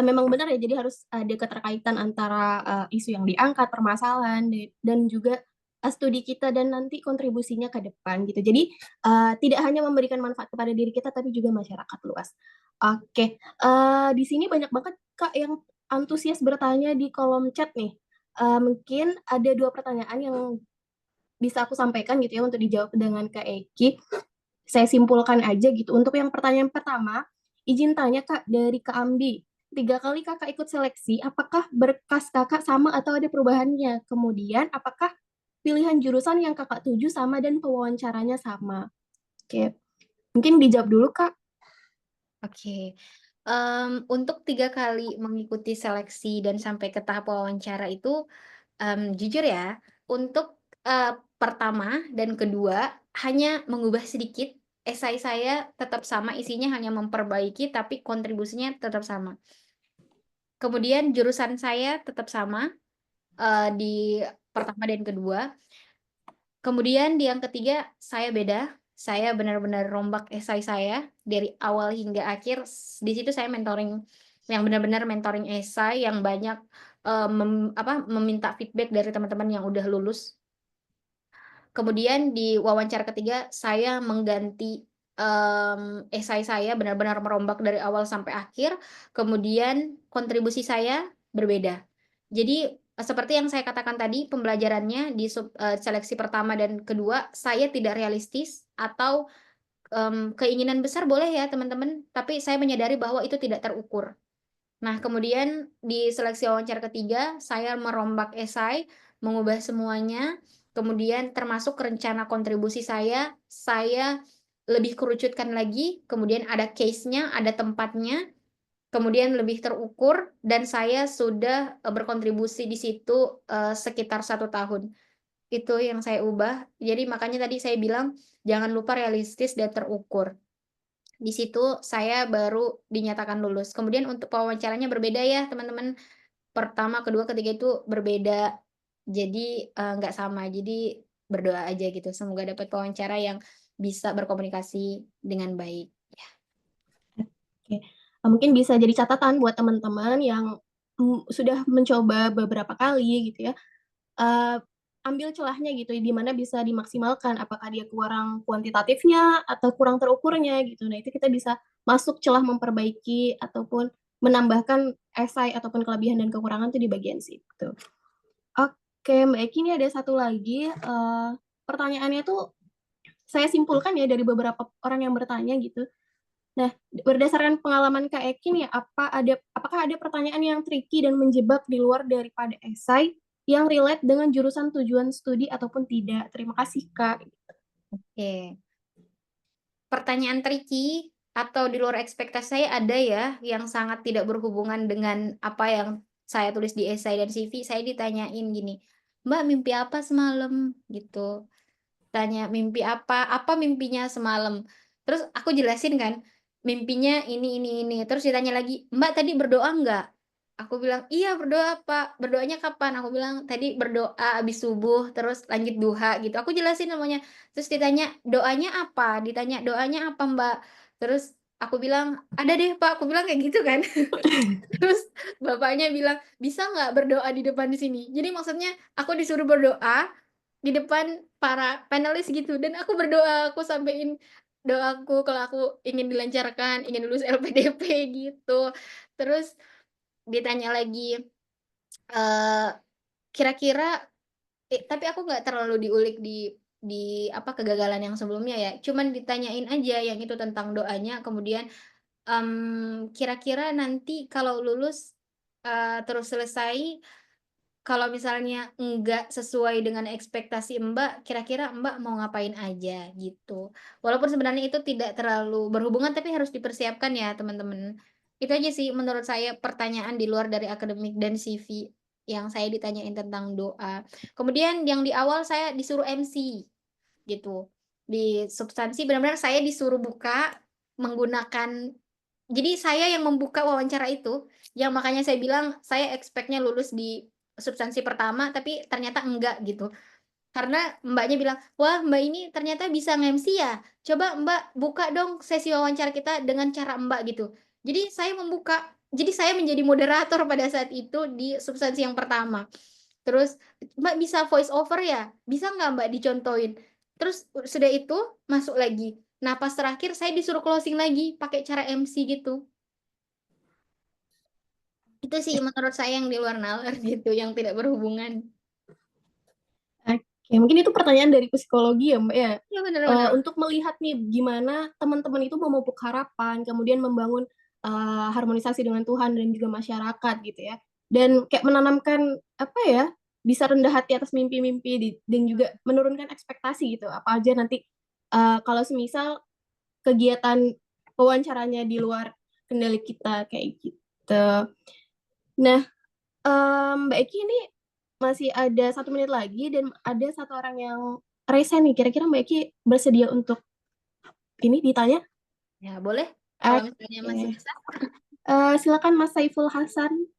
Memang benar ya, jadi harus ada keterkaitan antara isu yang diangkat, permasalahan, dan juga studi kita dan nanti kontribusinya ke depan gitu. Jadi tidak hanya memberikan manfaat kepada diri kita, tapi juga masyarakat luas. Oke, di sini banyak banget Kak yang antusias bertanya di kolom chat nih. Mungkin ada 2 pertanyaan yang bisa aku sampaikan gitu ya untuk dijawab dengan Kak Eki. Saya simpulkan aja gitu. Untuk yang pertanyaan pertama, izin tanya Kak dari Kak Amdi. 3 kali Kakak ikut seleksi, apakah berkas Kakak sama atau ada perubahannya? Kemudian, apakah pilihan jurusan yang Kakak tuju sama dan pewawancaranya sama? Oke, mungkin dijawab dulu Kak. Oke. Untuk 3 kali mengikuti seleksi dan sampai ke tahap wawancara itu, jujur ya, untuk pertama dan kedua hanya mengubah sedikit. Esai saya tetap sama, isinya hanya memperbaiki, tapi kontribusinya tetap sama. Kemudian jurusan saya tetap sama di pertama dan kedua. Kemudian di yang ketiga saya beda. Saya benar-benar rombak esai saya dari awal hingga akhir. Di situ saya mentoring yang benar-benar mentoring esai yang banyak meminta feedback dari teman-teman yang udah lulus. Kemudian di wawancara ketiga saya mengganti esai saya benar-benar merombak dari awal sampai akhir. Kemudian kontribusi saya berbeda. Jadi seperti yang saya katakan tadi, pembelajarannya di seleksi pertama dan kedua saya tidak realistis atau keinginan besar boleh ya teman-teman, tapi saya menyadari bahwa itu tidak terukur. Nah, kemudian di seleksi wawancara ketiga, saya merombak esai, mengubah semuanya, kemudian termasuk rencana kontribusi saya lebih kerucutkan lagi, kemudian ada case-nya, ada tempatnya, kemudian lebih terukur, dan saya sudah berkontribusi di situ sekitar 1 tahun. Itu yang saya ubah. Jadi makanya tadi saya bilang, jangan lupa realistis dan terukur. Di situ saya baru dinyatakan lulus. Kemudian untuk wawancaranya berbeda ya teman-teman. Pertama, kedua, ketiga itu berbeda. Jadi nggak sama. Jadi berdoa aja gitu. Semoga dapat wawancara yang bisa berkomunikasi dengan baik. Oke. Mungkin bisa jadi catatan buat teman-teman yang sudah mencoba beberapa kali gitu ya. Ambil celahnya gitu, di mana bisa dimaksimalkan, apakah dia kurang kuantitatifnya atau kurang terukurnya gitu. Nah, itu kita bisa masuk celah memperbaiki ataupun menambahkan esai ataupun kelebihan dan kekurangan itu di bagian situ. Oke, Mbak Eki, ini ada satu lagi, pertanyaannya tuh saya simpulkan ya dari beberapa orang yang bertanya gitu. Nah, berdasarkan pengalaman Kak Eki nih, apakah ada pertanyaan yang tricky dan menjebak di luar daripada esai yang relate dengan jurusan tujuan studi ataupun tidak? Terima kasih, Kak. Oke. Pertanyaan tricky atau di luar ekspektasi saya ada ya, yang sangat tidak berhubungan dengan apa yang saya tulis di esai dan CV. Saya ditanyain gini, "Mbak mimpi apa semalam?" gitu. Tanya mimpi apa mimpinya semalam. Terus aku jelasin kan, mimpinya ini. Terus ditanya lagi, "Mbak tadi berdoa nggak?" Aku bilang, "Iya berdoa Pak." "Berdoanya kapan?" Aku bilang, "Tadi berdoa habis subuh, terus lanjut duha," gitu. Aku jelasin semuanya. Terus ditanya, "Doanya apa?" Ditanya, "Doanya apa Mbak?" Terus aku bilang, "Ada deh Pak," aku bilang kayak gitu kan. Terus bapaknya bilang, "Bisa nggak berdoa di depan di sini?" Jadi maksudnya aku disuruh berdoa di depan para panelis gitu, dan aku berdoa, aku sampein doaku kalau aku ingin dilancarkan, ingin lulus LPDP gitu. Terus ditanya lagi, kira-kira tapi aku nggak terlalu diulik di apa, kegagalan yang sebelumnya ya, cuman ditanyain aja yang itu tentang doanya, kemudian, kira-kira nanti kalau lulus, terus selesai, kalau misalnya enggak sesuai dengan ekspektasi Mbak, kira-kira Mbak mau ngapain aja gitu. Walaupun sebenarnya itu tidak terlalu berhubungan, tapi harus dipersiapkan ya teman-teman. Itu aja sih menurut saya pertanyaan di luar dari akademik dan CV yang saya ditanyain tentang doa. Kemudian yang di awal saya disuruh MC gitu. Di substansi benar-benar saya disuruh buka menggunakan, jadi saya yang membuka wawancara itu, yang makanya saya bilang saya expect-nya lulus di substansi pertama, tapi ternyata enggak gitu. Karena Mbaknya bilang, "Wah, Mbak ini ternyata bisa nge-MC ya? Coba Mbak buka dong sesi wawancara kita dengan cara Mbak," gitu. Jadi saya membuka, jadi saya menjadi moderator pada saat itu di substansi yang pertama. Terus, "Mbak bisa voice over ya? Bisa nggak Mbak dicontohin?" Terus sudah itu masuk lagi. Nah, pas terakhir saya disuruh closing lagi pakai cara MC gitu. Itu sih menurut saya yang di luar nalar gitu, yang tidak berhubungan. Oke, mungkin itu pertanyaan dari psikologi ya, Mbak, ya? Iya benar-benar. Untuk melihat nih gimana teman-teman itu memupuk harapan, kemudian membangun, harmonisasi dengan Tuhan dan juga masyarakat gitu ya. Dan kayak menanamkan, apa ya, bisa rendah hati atas mimpi-mimpi dan juga menurunkan ekspektasi gitu, apa aja nanti, kalau semisal kegiatan wawancaranya di luar kendali kita, kayak gitu. Nah, Mbak Eki ini masih ada 1 menit lagi dan ada satu orang yang resign nih, kira-kira Mbak Eki bersedia untuk ini ditanya? Ya boleh, kalau misalnya masih Oke. bisa. Silakan Mas Saiful Hasan.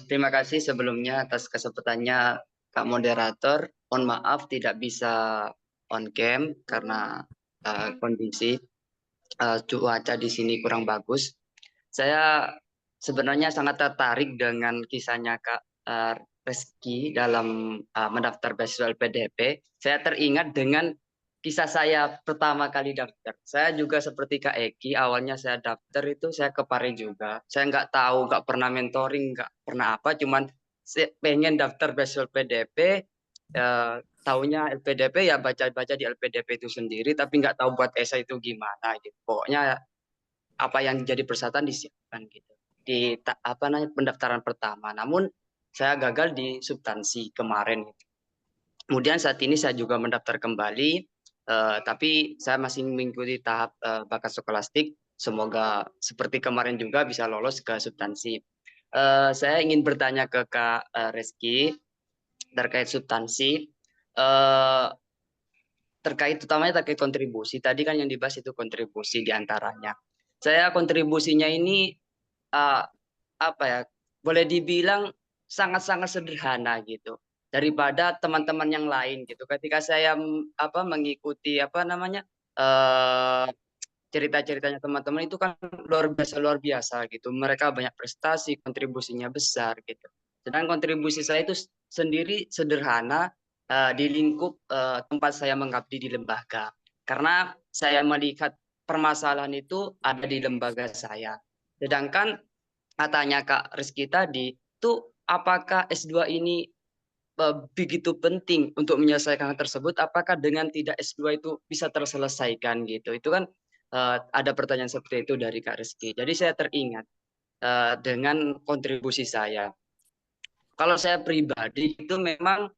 Terima kasih sebelumnya atas kesempatannya Kak Moderator. Mohon maaf tidak bisa on cam karena kondisi cuaca di sini kurang bagus. Saya sebenarnya sangat tertarik dengan kisahnya Kak Reski dalam mendaftar beasiswa LPDP. Saya teringat dengan kisah saya pertama kali daftar. Saya juga seperti Kak Eki, awalnya saya daftar itu saya ke Pare juga. Saya nggak tahu, nggak pernah mentoring, nggak pernah apa, cuman saya pengen daftar beasiswa LPDP. Taunya LPDP ya baca-baca di LPDP itu sendiri, tapi nggak tahu buat esai itu gimana gitu. Pokoknya apa yang jadi persyaratan disiapkan gitu di pendaftaran pertama. Namun saya gagal di substansi kemarin gitu. Kemudian saat ini saya juga mendaftar kembali, tapi saya masih mengikuti tahap bakat skolastik. Semoga seperti kemarin juga bisa lolos ke substansi. Saya ingin bertanya ke Kak Reski terkait substansi, utamanya terkait kontribusi. Tadi kan yang dibahas itu kontribusi diantaranya. Saya kontribusinya ini apa ya, boleh dibilang sangat-sangat sederhana gitu daripada teman-teman yang lain gitu. Ketika saya mengikuti cerita-ceritanya teman-teman itu kan luar biasa gitu. Mereka banyak prestasi, kontribusinya besar gitu. Sedangkan kontribusi saya itu sendiri sederhana di lingkup tempat saya mengabdi di lembaga. Karena saya melihat permasalahan itu ada di lembaga saya. Sedangkan katanya Kak Rizky tadi, tuh apakah S2 ini begitu penting untuk menyelesaikan hal tersebut? Apakah dengan tidak S2 itu bisa terselesaikan gitu? Itu kan ada pertanyaan seperti itu dari Kak Rizky. Jadi saya teringat dengan kontribusi saya. Kalau saya pribadi itu memang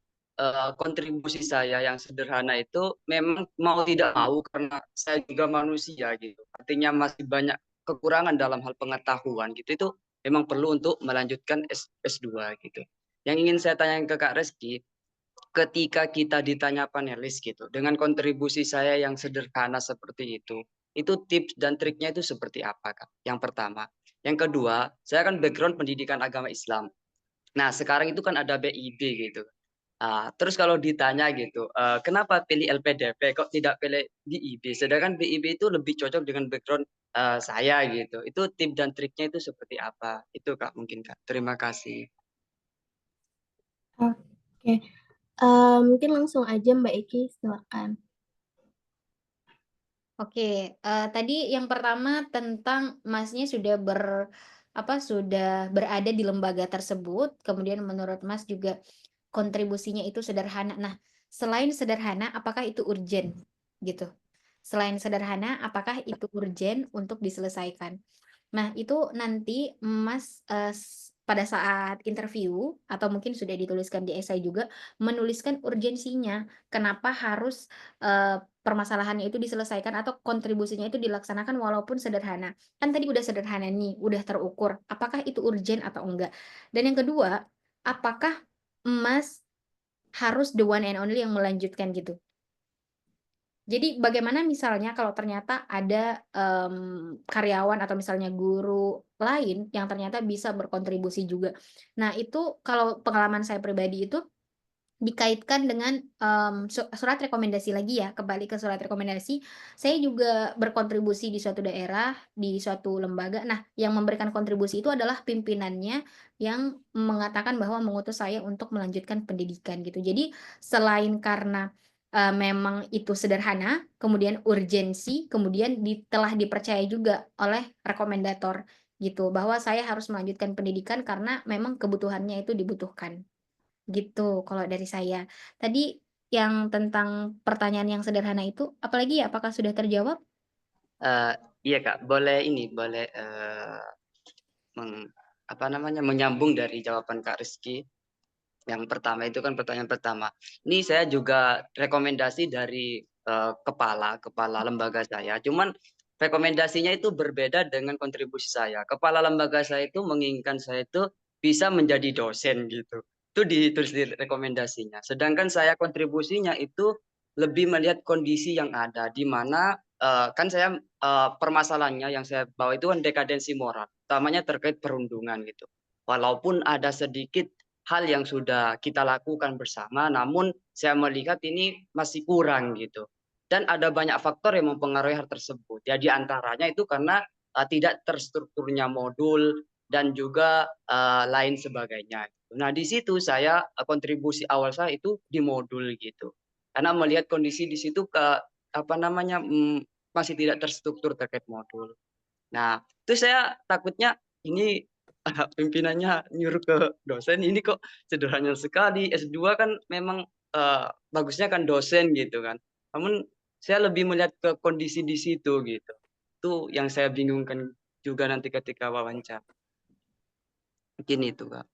kontribusi saya yang sederhana itu memang mau tidak mau karena saya juga manusia gitu. Artinya masih banyak kekurangan dalam hal pengetahuan gitu. Itu memang perlu untuk melanjutkan S2 gitu. Yang ingin saya tanyakan ke Kak Reski, ketika kita ditanya panelis gitu, dengan kontribusi saya yang sederhana seperti itu tips dan triknya itu seperti apa, Kak? Yang pertama. Yang kedua, saya kan background pendidikan agama Islam. Nah, sekarang itu kan ada BIB gitu. Terus kalau ditanya gitu, kenapa pilih LPDP kok tidak pilih BIB? Sedangkan BIB itu lebih cocok dengan background saya gitu. Itu tips dan triknya itu seperti apa? Itu Kak mungkin Kak. Terima kasih. Oke, mungkin langsung aja Mbak Eki, silakan. Oke, tadi yang pertama tentang Masnya sudah berada di lembaga tersebut, kemudian menurut Mas juga kontribusinya itu sederhana. Nah, selain sederhana, apakah itu urgent gitu? Selain sederhana, apakah itu urgent untuk diselesaikan? Nah, itu nanti Mas pada saat interview atau mungkin sudah dituliskan di esai juga menuliskan urgensinya. Kenapa harus permasalahannya itu diselesaikan atau kontribusinya itu dilaksanakan walaupun sederhana. Kan tadi udah sederhana nih, udah terukur. Apakah itu urgent atau enggak? Dan yang kedua, apakah Mas harus the one and only yang melanjutkan gitu? Jadi bagaimana misalnya kalau ternyata ada karyawan atau misalnya guru lain yang ternyata bisa berkontribusi juga. Nah, itu kalau pengalaman saya pribadi itu dikaitkan dengan surat rekomendasi lagi ya, kembali ke surat rekomendasi. Saya juga berkontribusi di suatu daerah, di suatu lembaga. Nah, yang memberikan kontribusi itu adalah pimpinannya yang mengatakan bahwa mengutus saya untuk melanjutkan pendidikan gitu. Jadi selain karena memang itu sederhana, kemudian urgensi, kemudian telah dipercaya juga oleh rekomendator gitu, bahwa saya harus melanjutkan pendidikan karena memang kebutuhannya itu dibutuhkan. Gitu kalau dari saya. Tadi yang tentang pertanyaan yang sederhana itu, apalagi ya, apakah sudah terjawab? Iya Kak, boleh menyambung dari jawaban Kak Rizky. Yang pertama itu kan pertanyaan pertama. Ini saya juga rekomendasi dari kepala lembaga saya. Cuman rekomendasinya itu berbeda dengan kontribusi saya. Kepala lembaga saya itu menginginkan saya itu bisa menjadi dosen gitu. Itu ditulis di rekomendasinya. Sedangkan saya kontribusinya itu lebih melihat kondisi yang ada, di mana kan saya permasalahannya yang saya bawa itu kan dekadensi moral, utamanya terkait perundungan gitu. Walaupun ada sedikit hal yang sudah kita lakukan bersama, namun saya melihat ini masih kurang gitu. Dan ada banyak faktor yang mempengaruhi hal tersebut. Ya, di antaranya itu karena tidak terstrukturnya modul dan juga lain sebagainya. Nah, di situ saya kontribusi awal saya itu di modul gitu. Karena melihat kondisi di situ masih tidak terstruktur terkait modul. Nah, itu saya takutnya ini pimpinannya nyuruh ke dosen, ini kok sederhana sekali. S2 kan memang bagusnya kan dosen gitu kan. Namun saya lebih melihat ke kondisi di situ gitu. Itu yang saya bingungkan juga nanti ketika wawancara. Mungkin itu Kak.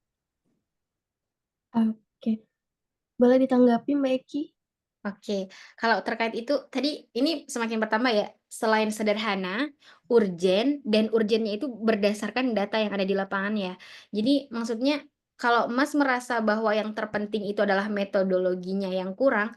Oke. Boleh ditanggapi Mbak Eki? Oke, kalau terkait itu tadi ini semakin bertambah ya, selain sederhana, urgen, dan urgennya itu berdasarkan data yang ada di lapangan ya. Jadi maksudnya kalau Mas merasa bahwa yang terpenting itu adalah metodologinya yang kurang,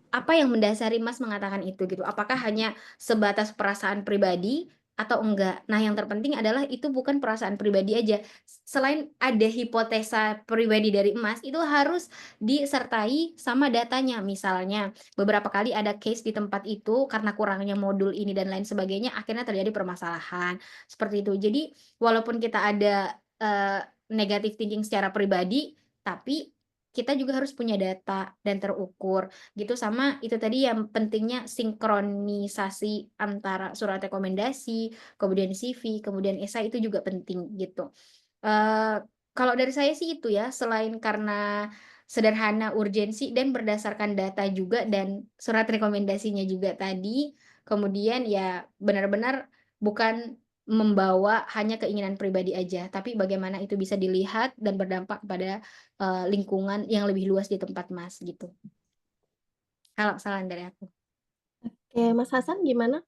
apa yang mendasari Mas mengatakan itu gitu? Apakah hanya sebatas perasaan pribadi atau enggak? Nah, yang terpenting adalah itu bukan perasaan pribadi aja. Selain ada hipotesa pribadi dari Mas, itu harus disertai sama datanya. Misalnya, beberapa kali ada case di tempat itu karena kurangnya modul ini dan lain sebagainya, akhirnya terjadi permasalahan. Seperti itu. Jadi, walaupun kita ada negative thinking secara pribadi, tapi kita juga harus punya data dan terukur gitu. Sama itu tadi yang pentingnya sinkronisasi antara surat rekomendasi, kemudian CV, kemudian esai itu juga penting gitu. Kalau dari saya sih itu ya, selain karena sederhana, urgensi, dan berdasarkan data juga dan surat rekomendasinya juga tadi, kemudian ya benar-benar bukan membawa hanya keinginan pribadi aja, tapi bagaimana itu bisa dilihat dan berdampak kepada lingkungan yang lebih luas di tempat Mas gitu. Kalau saran dari aku. Oke, Mas Hasan gimana?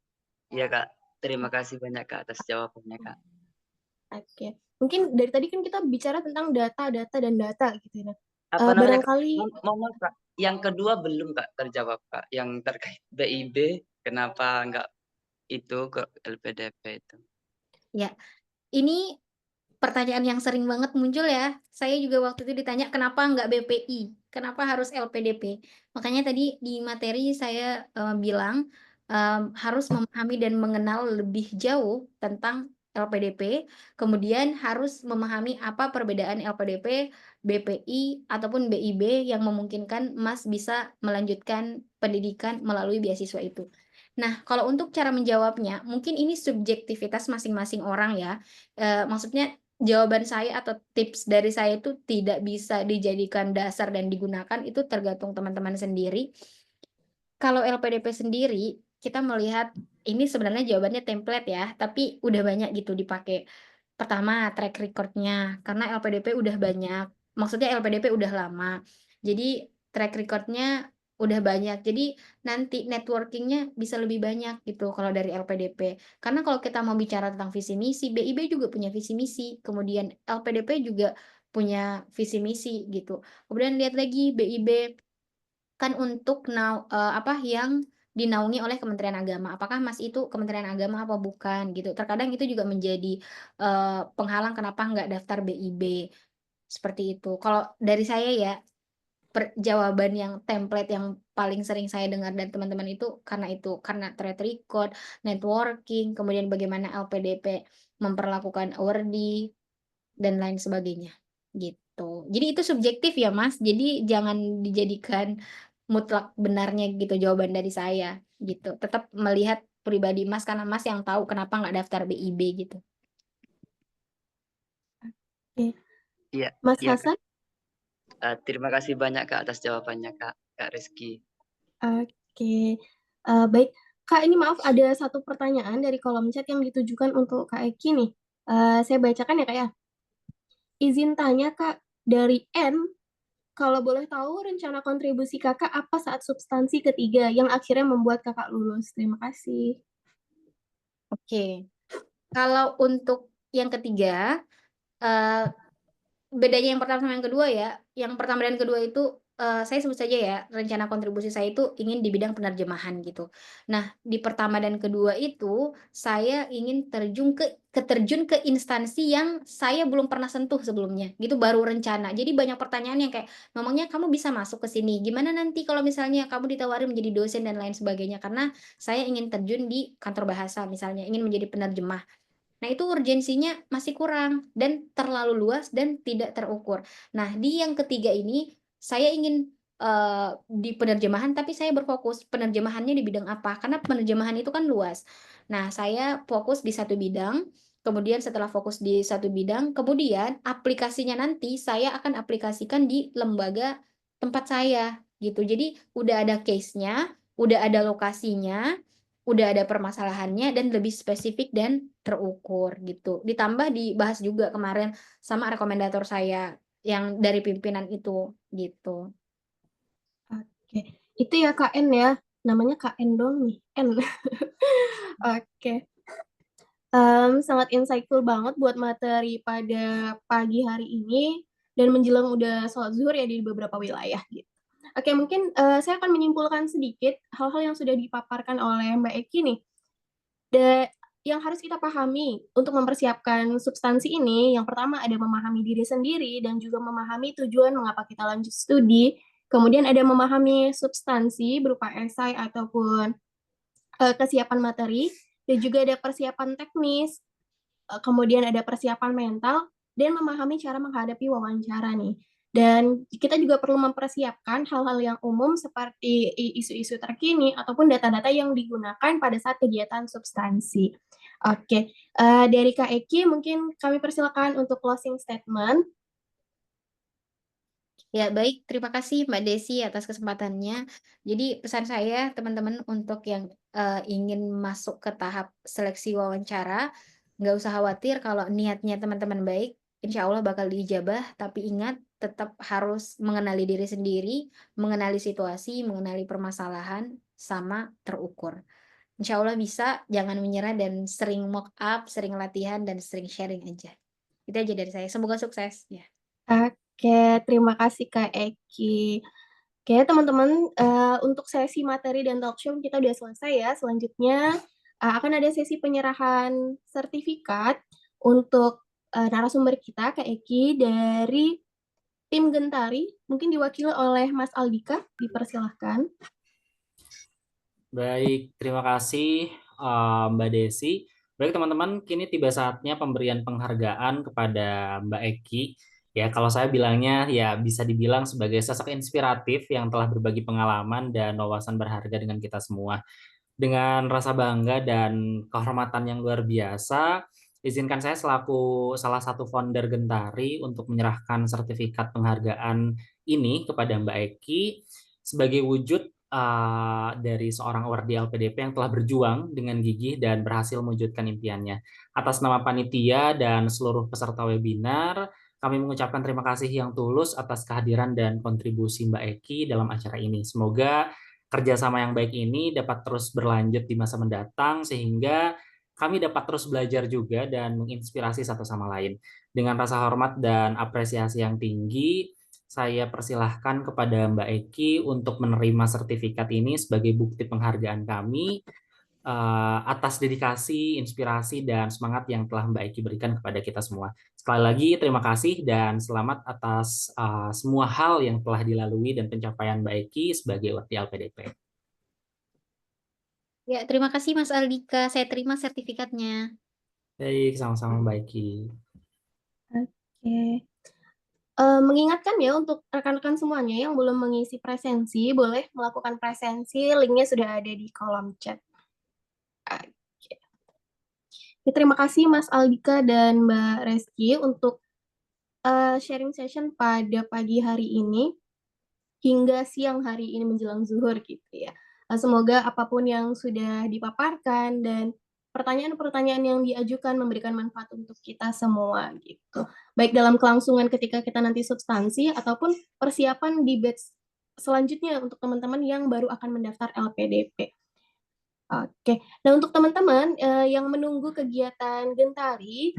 Iya Kak, terima kasih banyak Kak atas jawabannya Kak. Oke. Mungkin dari tadi kan kita bicara tentang data dan data gitu ya. Apa namanya Kak? Barangkali Mohon Kak, yang kedua belum Kak terjawab Kak, yang terkait BIB kenapa nggak itu ke LPDP itu? Ya, ini pertanyaan yang sering banget muncul ya. Saya juga waktu itu ditanya kenapa nggak BPI, kenapa harus LPDP. Makanya tadi di materi saya bilang harus memahami dan mengenal lebih jauh tentang LPDP, kemudian harus memahami apa perbedaan LPDP, BPI, ataupun BIB yang memungkinkan Mas bisa melanjutkan pendidikan melalui beasiswa itu. Nah, kalau untuk cara menjawabnya, mungkin ini subjektivitas masing-masing orang ya. Maksudnya jawaban saya atau tips dari saya itu tidak bisa dijadikan dasar dan digunakan, itu tergantung teman-teman sendiri. Kalau LPDP sendiri, kita melihat ini sebenarnya jawabannya template ya, tapi udah banyak gitu dipakai. Pertama, track record-nya, karena LPDP udah banyak, maksudnya LPDP udah lama. Jadi track record-nya udah banyak. Jadi nanti networking-nya bisa lebih banyak gitu kalau dari LPDP. Karena kalau kita mau bicara tentang visi misi, BIB juga punya visi misi, kemudian LPDP juga punya visi misi gitu. Kemudian lihat lagi BIB kan untuk yang dinaungi oleh Kementerian Agama. Apakah Mas itu Kementerian Agama apa bukan gitu. Terkadang itu juga menjadi penghalang kenapa nggak daftar BIB. Seperti itu. Kalau dari saya ya, jawaban yang template yang paling sering saya dengar dari teman-teman itu karena track record, networking, kemudian bagaimana LPDP memperlakukan awardee dan lain sebagainya gitu. Jadi itu subjektif ya Mas. Jadi jangan dijadikan mutlak benarnya gitu jawaban dari saya gitu. Tetap melihat pribadi Mas karena Mas yang tahu kenapa nggak daftar BIB gitu. Oke. Iya, Mas iya Kak. Hasan? Terima kasih banyak Kak atas jawabannya Kak Rizky. Oke. Baik. Kak, ini maaf ada satu pertanyaan dari kolom chat yang ditujukan untuk Kak Eki nih. Saya bacakan ya Kak ya. Izin tanya Kak, dari N, kalau boleh tahu rencana kontribusi Kakak apa saat substansi ketiga yang akhirnya membuat Kakak lulus? Terima kasih. Oke. Kalau untuk yang ketiga, bedanya yang pertama sama yang kedua ya. Yang pertama dan kedua itu saya sebut saja ya, rencana kontribusi saya itu ingin di bidang penerjemahan gitu. Nah, di pertama dan kedua itu saya ingin terjun ke instansi yang saya belum pernah sentuh sebelumnya. Gitu baru rencana. Jadi banyak pertanyaan yang kayak, "Memangnya kamu bisa masuk ke sini? Gimana nanti kalau misalnya kamu ditawarin menjadi dosen dan lain sebagainya?" Karena saya ingin terjun di kantor bahasa misalnya, ingin menjadi penerjemah. Nah, itu urgensinya masih kurang dan terlalu luas dan tidak terukur. Nah, di yang ketiga ini saya ingin di penerjemahan tapi saya berfokus penerjemahannya di bidang apa, karena penerjemahan itu kan luas. Nah, saya fokus di satu bidang, kemudian setelah fokus di satu bidang, kemudian aplikasinya nanti saya akan aplikasikan di lembaga tempat saya gitu. Jadi udah ada case-nya, udah ada lokasinya, udah ada permasalahannya dan lebih spesifik dan terukur gitu. Ditambah dibahas juga kemarin sama rekomendator saya yang dari pimpinan itu gitu. Oke, itu ya KN ya, namanya KN dong nih, N. Oke, sangat insightful banget buat materi pada pagi hari ini dan menjelang udah sholat zuhur ya di beberapa wilayah gitu. Oke, mungkin saya akan menyimpulkan sedikit hal-hal yang sudah dipaparkan oleh Mbak Eki nih. Yang harus kita pahami untuk mempersiapkan substansi ini, yang pertama ada memahami diri sendiri dan juga memahami tujuan mengapa kita lanjut studi. Kemudian ada memahami substansi berupa esai ataupun kesiapan materi, dan juga ada persiapan teknis, kemudian ada persiapan mental, dan memahami cara menghadapi wawancara nih. Dan kita juga perlu mempersiapkan hal-hal yang umum seperti isu-isu terkini ataupun data-data yang digunakan pada saat kegiatan substansi. Oke, dari Kak Eki mungkin kami persilakan untuk closing statement. Ya, baik. Terima kasih Mbak Desi atas kesempatannya. Jadi pesan saya teman-teman untuk yang ingin masuk ke tahap seleksi wawancara, nggak usah khawatir kalau niatnya teman-teman baik, insya Allah bakal diijabah. Tapi ingat, tetap harus mengenali diri sendiri, mengenali situasi, mengenali permasalahan, sama terukur. Insya Allah bisa, jangan menyerah dan sering mock up, sering latihan, dan sering sharing aja. Itu aja dari saya. Semoga sukses. Ya. Oke, terima kasih Kak Eki. Oke, teman-teman, untuk sesi materi dan talkshow kita udah selesai ya. Selanjutnya akan ada sesi penyerahan sertifikat untuk narasumber kita, Kak Eki, dari tim Gentari, mungkin diwakili oleh Mas Aldika, dipersilahkan. Baik, terima kasih Mbak Desi. Baik teman-teman, kini tiba saatnya pemberian penghargaan kepada Mbak Eki. Ya, kalau saya bilangnya ya bisa dibilang sebagai sosok inspiratif yang telah berbagi pengalaman dan wawasan berharga dengan kita semua. Dengan rasa bangga dan kehormatan yang luar biasa, izinkan saya selaku salah satu founder Gentari untuk menyerahkan sertifikat penghargaan ini kepada Mbak Eki sebagai wujud dari seorang awardee LPDP yang telah berjuang dengan gigih dan berhasil mewujudkan impiannya. Atas nama panitia dan seluruh peserta webinar, kami mengucapkan terima kasih yang tulus atas kehadiran dan kontribusi Mbak Eki dalam acara ini. Semoga kerjasama yang baik ini dapat terus berlanjut di masa mendatang sehingga kami dapat terus belajar juga dan menginspirasi satu sama lain. Dengan rasa hormat dan apresiasi yang tinggi, saya persilahkan kepada Mbak Eki untuk menerima sertifikat ini sebagai bukti penghargaan kami atas dedikasi, inspirasi, dan semangat yang telah Mbak Eki berikan kepada kita semua. Sekali lagi terima kasih dan selamat atas semua hal yang telah dilalui dan pencapaian Mbak Eki sebagai awardee LPDP. Ya, terima kasih Mas Aldika. Saya terima sertifikatnya. Baik, sama-sama Mbak Eki. Oke. Mengingatkan ya untuk rekan-rekan semuanya yang belum mengisi presensi, boleh melakukan presensi, linknya sudah ada di kolom chat. Oke. Ya, terima kasih Mas Aldika dan Mbak Reski untuk sharing session pada pagi hari ini hingga siang hari ini menjelang zuhur gitu ya. Semoga apapun yang sudah dipaparkan dan pertanyaan-pertanyaan yang diajukan memberikan manfaat untuk kita semua gitu. Baik dalam kelangsungan ketika kita nanti substansi ataupun persiapan di batch selanjutnya untuk teman-teman yang baru akan mendaftar LPDP. Oke, nah untuk teman-teman yang menunggu kegiatan Gentari,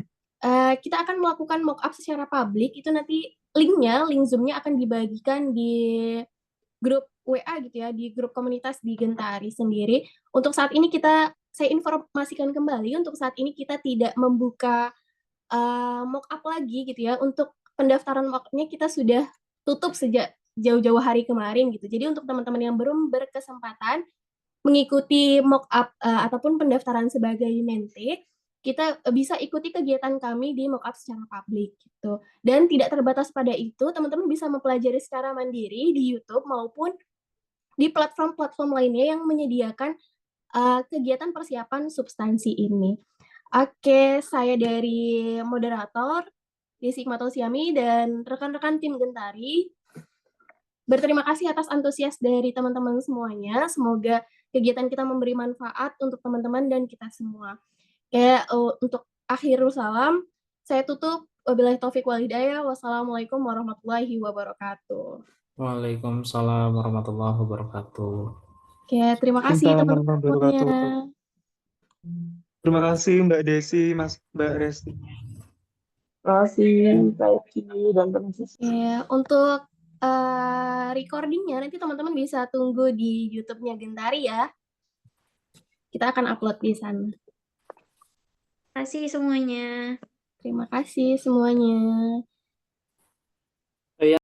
kita akan melakukan mock up secara publik, itu nanti link Zoom-nya akan dibagikan di grup WA gitu ya, di grup komunitas di Gentari sendiri. Untuk saat ini saya informasikan kembali, untuk saat ini kita tidak membuka mock up lagi gitu ya, untuk pendaftaran mock up-nya kita sudah tutup sejak jauh-jauh hari kemarin gitu. Jadi untuk teman-teman yang belum berkesempatan mengikuti mock up ataupun pendaftaran sebagai mente, kita bisa ikuti kegiatan kami di mock up secara publik gitu. Dan tidak terbatas pada itu, teman-teman bisa mempelajari secara mandiri di YouTube maupun di platform-platform lainnya yang menyediakan kegiatan persiapan substansi ini. Oke, saya dari moderator Desi Hikmatul Siami dan rekan-rekan tim Gentari berterima kasih atas antusias dari teman-teman semuanya. Semoga kegiatan kita memberi manfaat untuk teman-teman dan kita semua. Untuk akhirul salam, saya tutup. Wabillahi taufik wal hidayah. Wassalamualaikum warahmatullahi wabarakatuh. Waalaikumsalam warahmatullahi wabarakatuh. Oke, terima kasih Waalaikumsalam teman-teman warahmatullahi semuanya. wabarakatuh. Terima kasih Mbak Desi, Mbak Resti. Terima kasih Mbak Eki dan teman-teman. Oke, untuk recordingnya nanti teman-teman bisa tunggu di YouTube-nya Gentari ya. Kita akan upload di sana. Terima kasih semuanya. Terima kasih semuanya.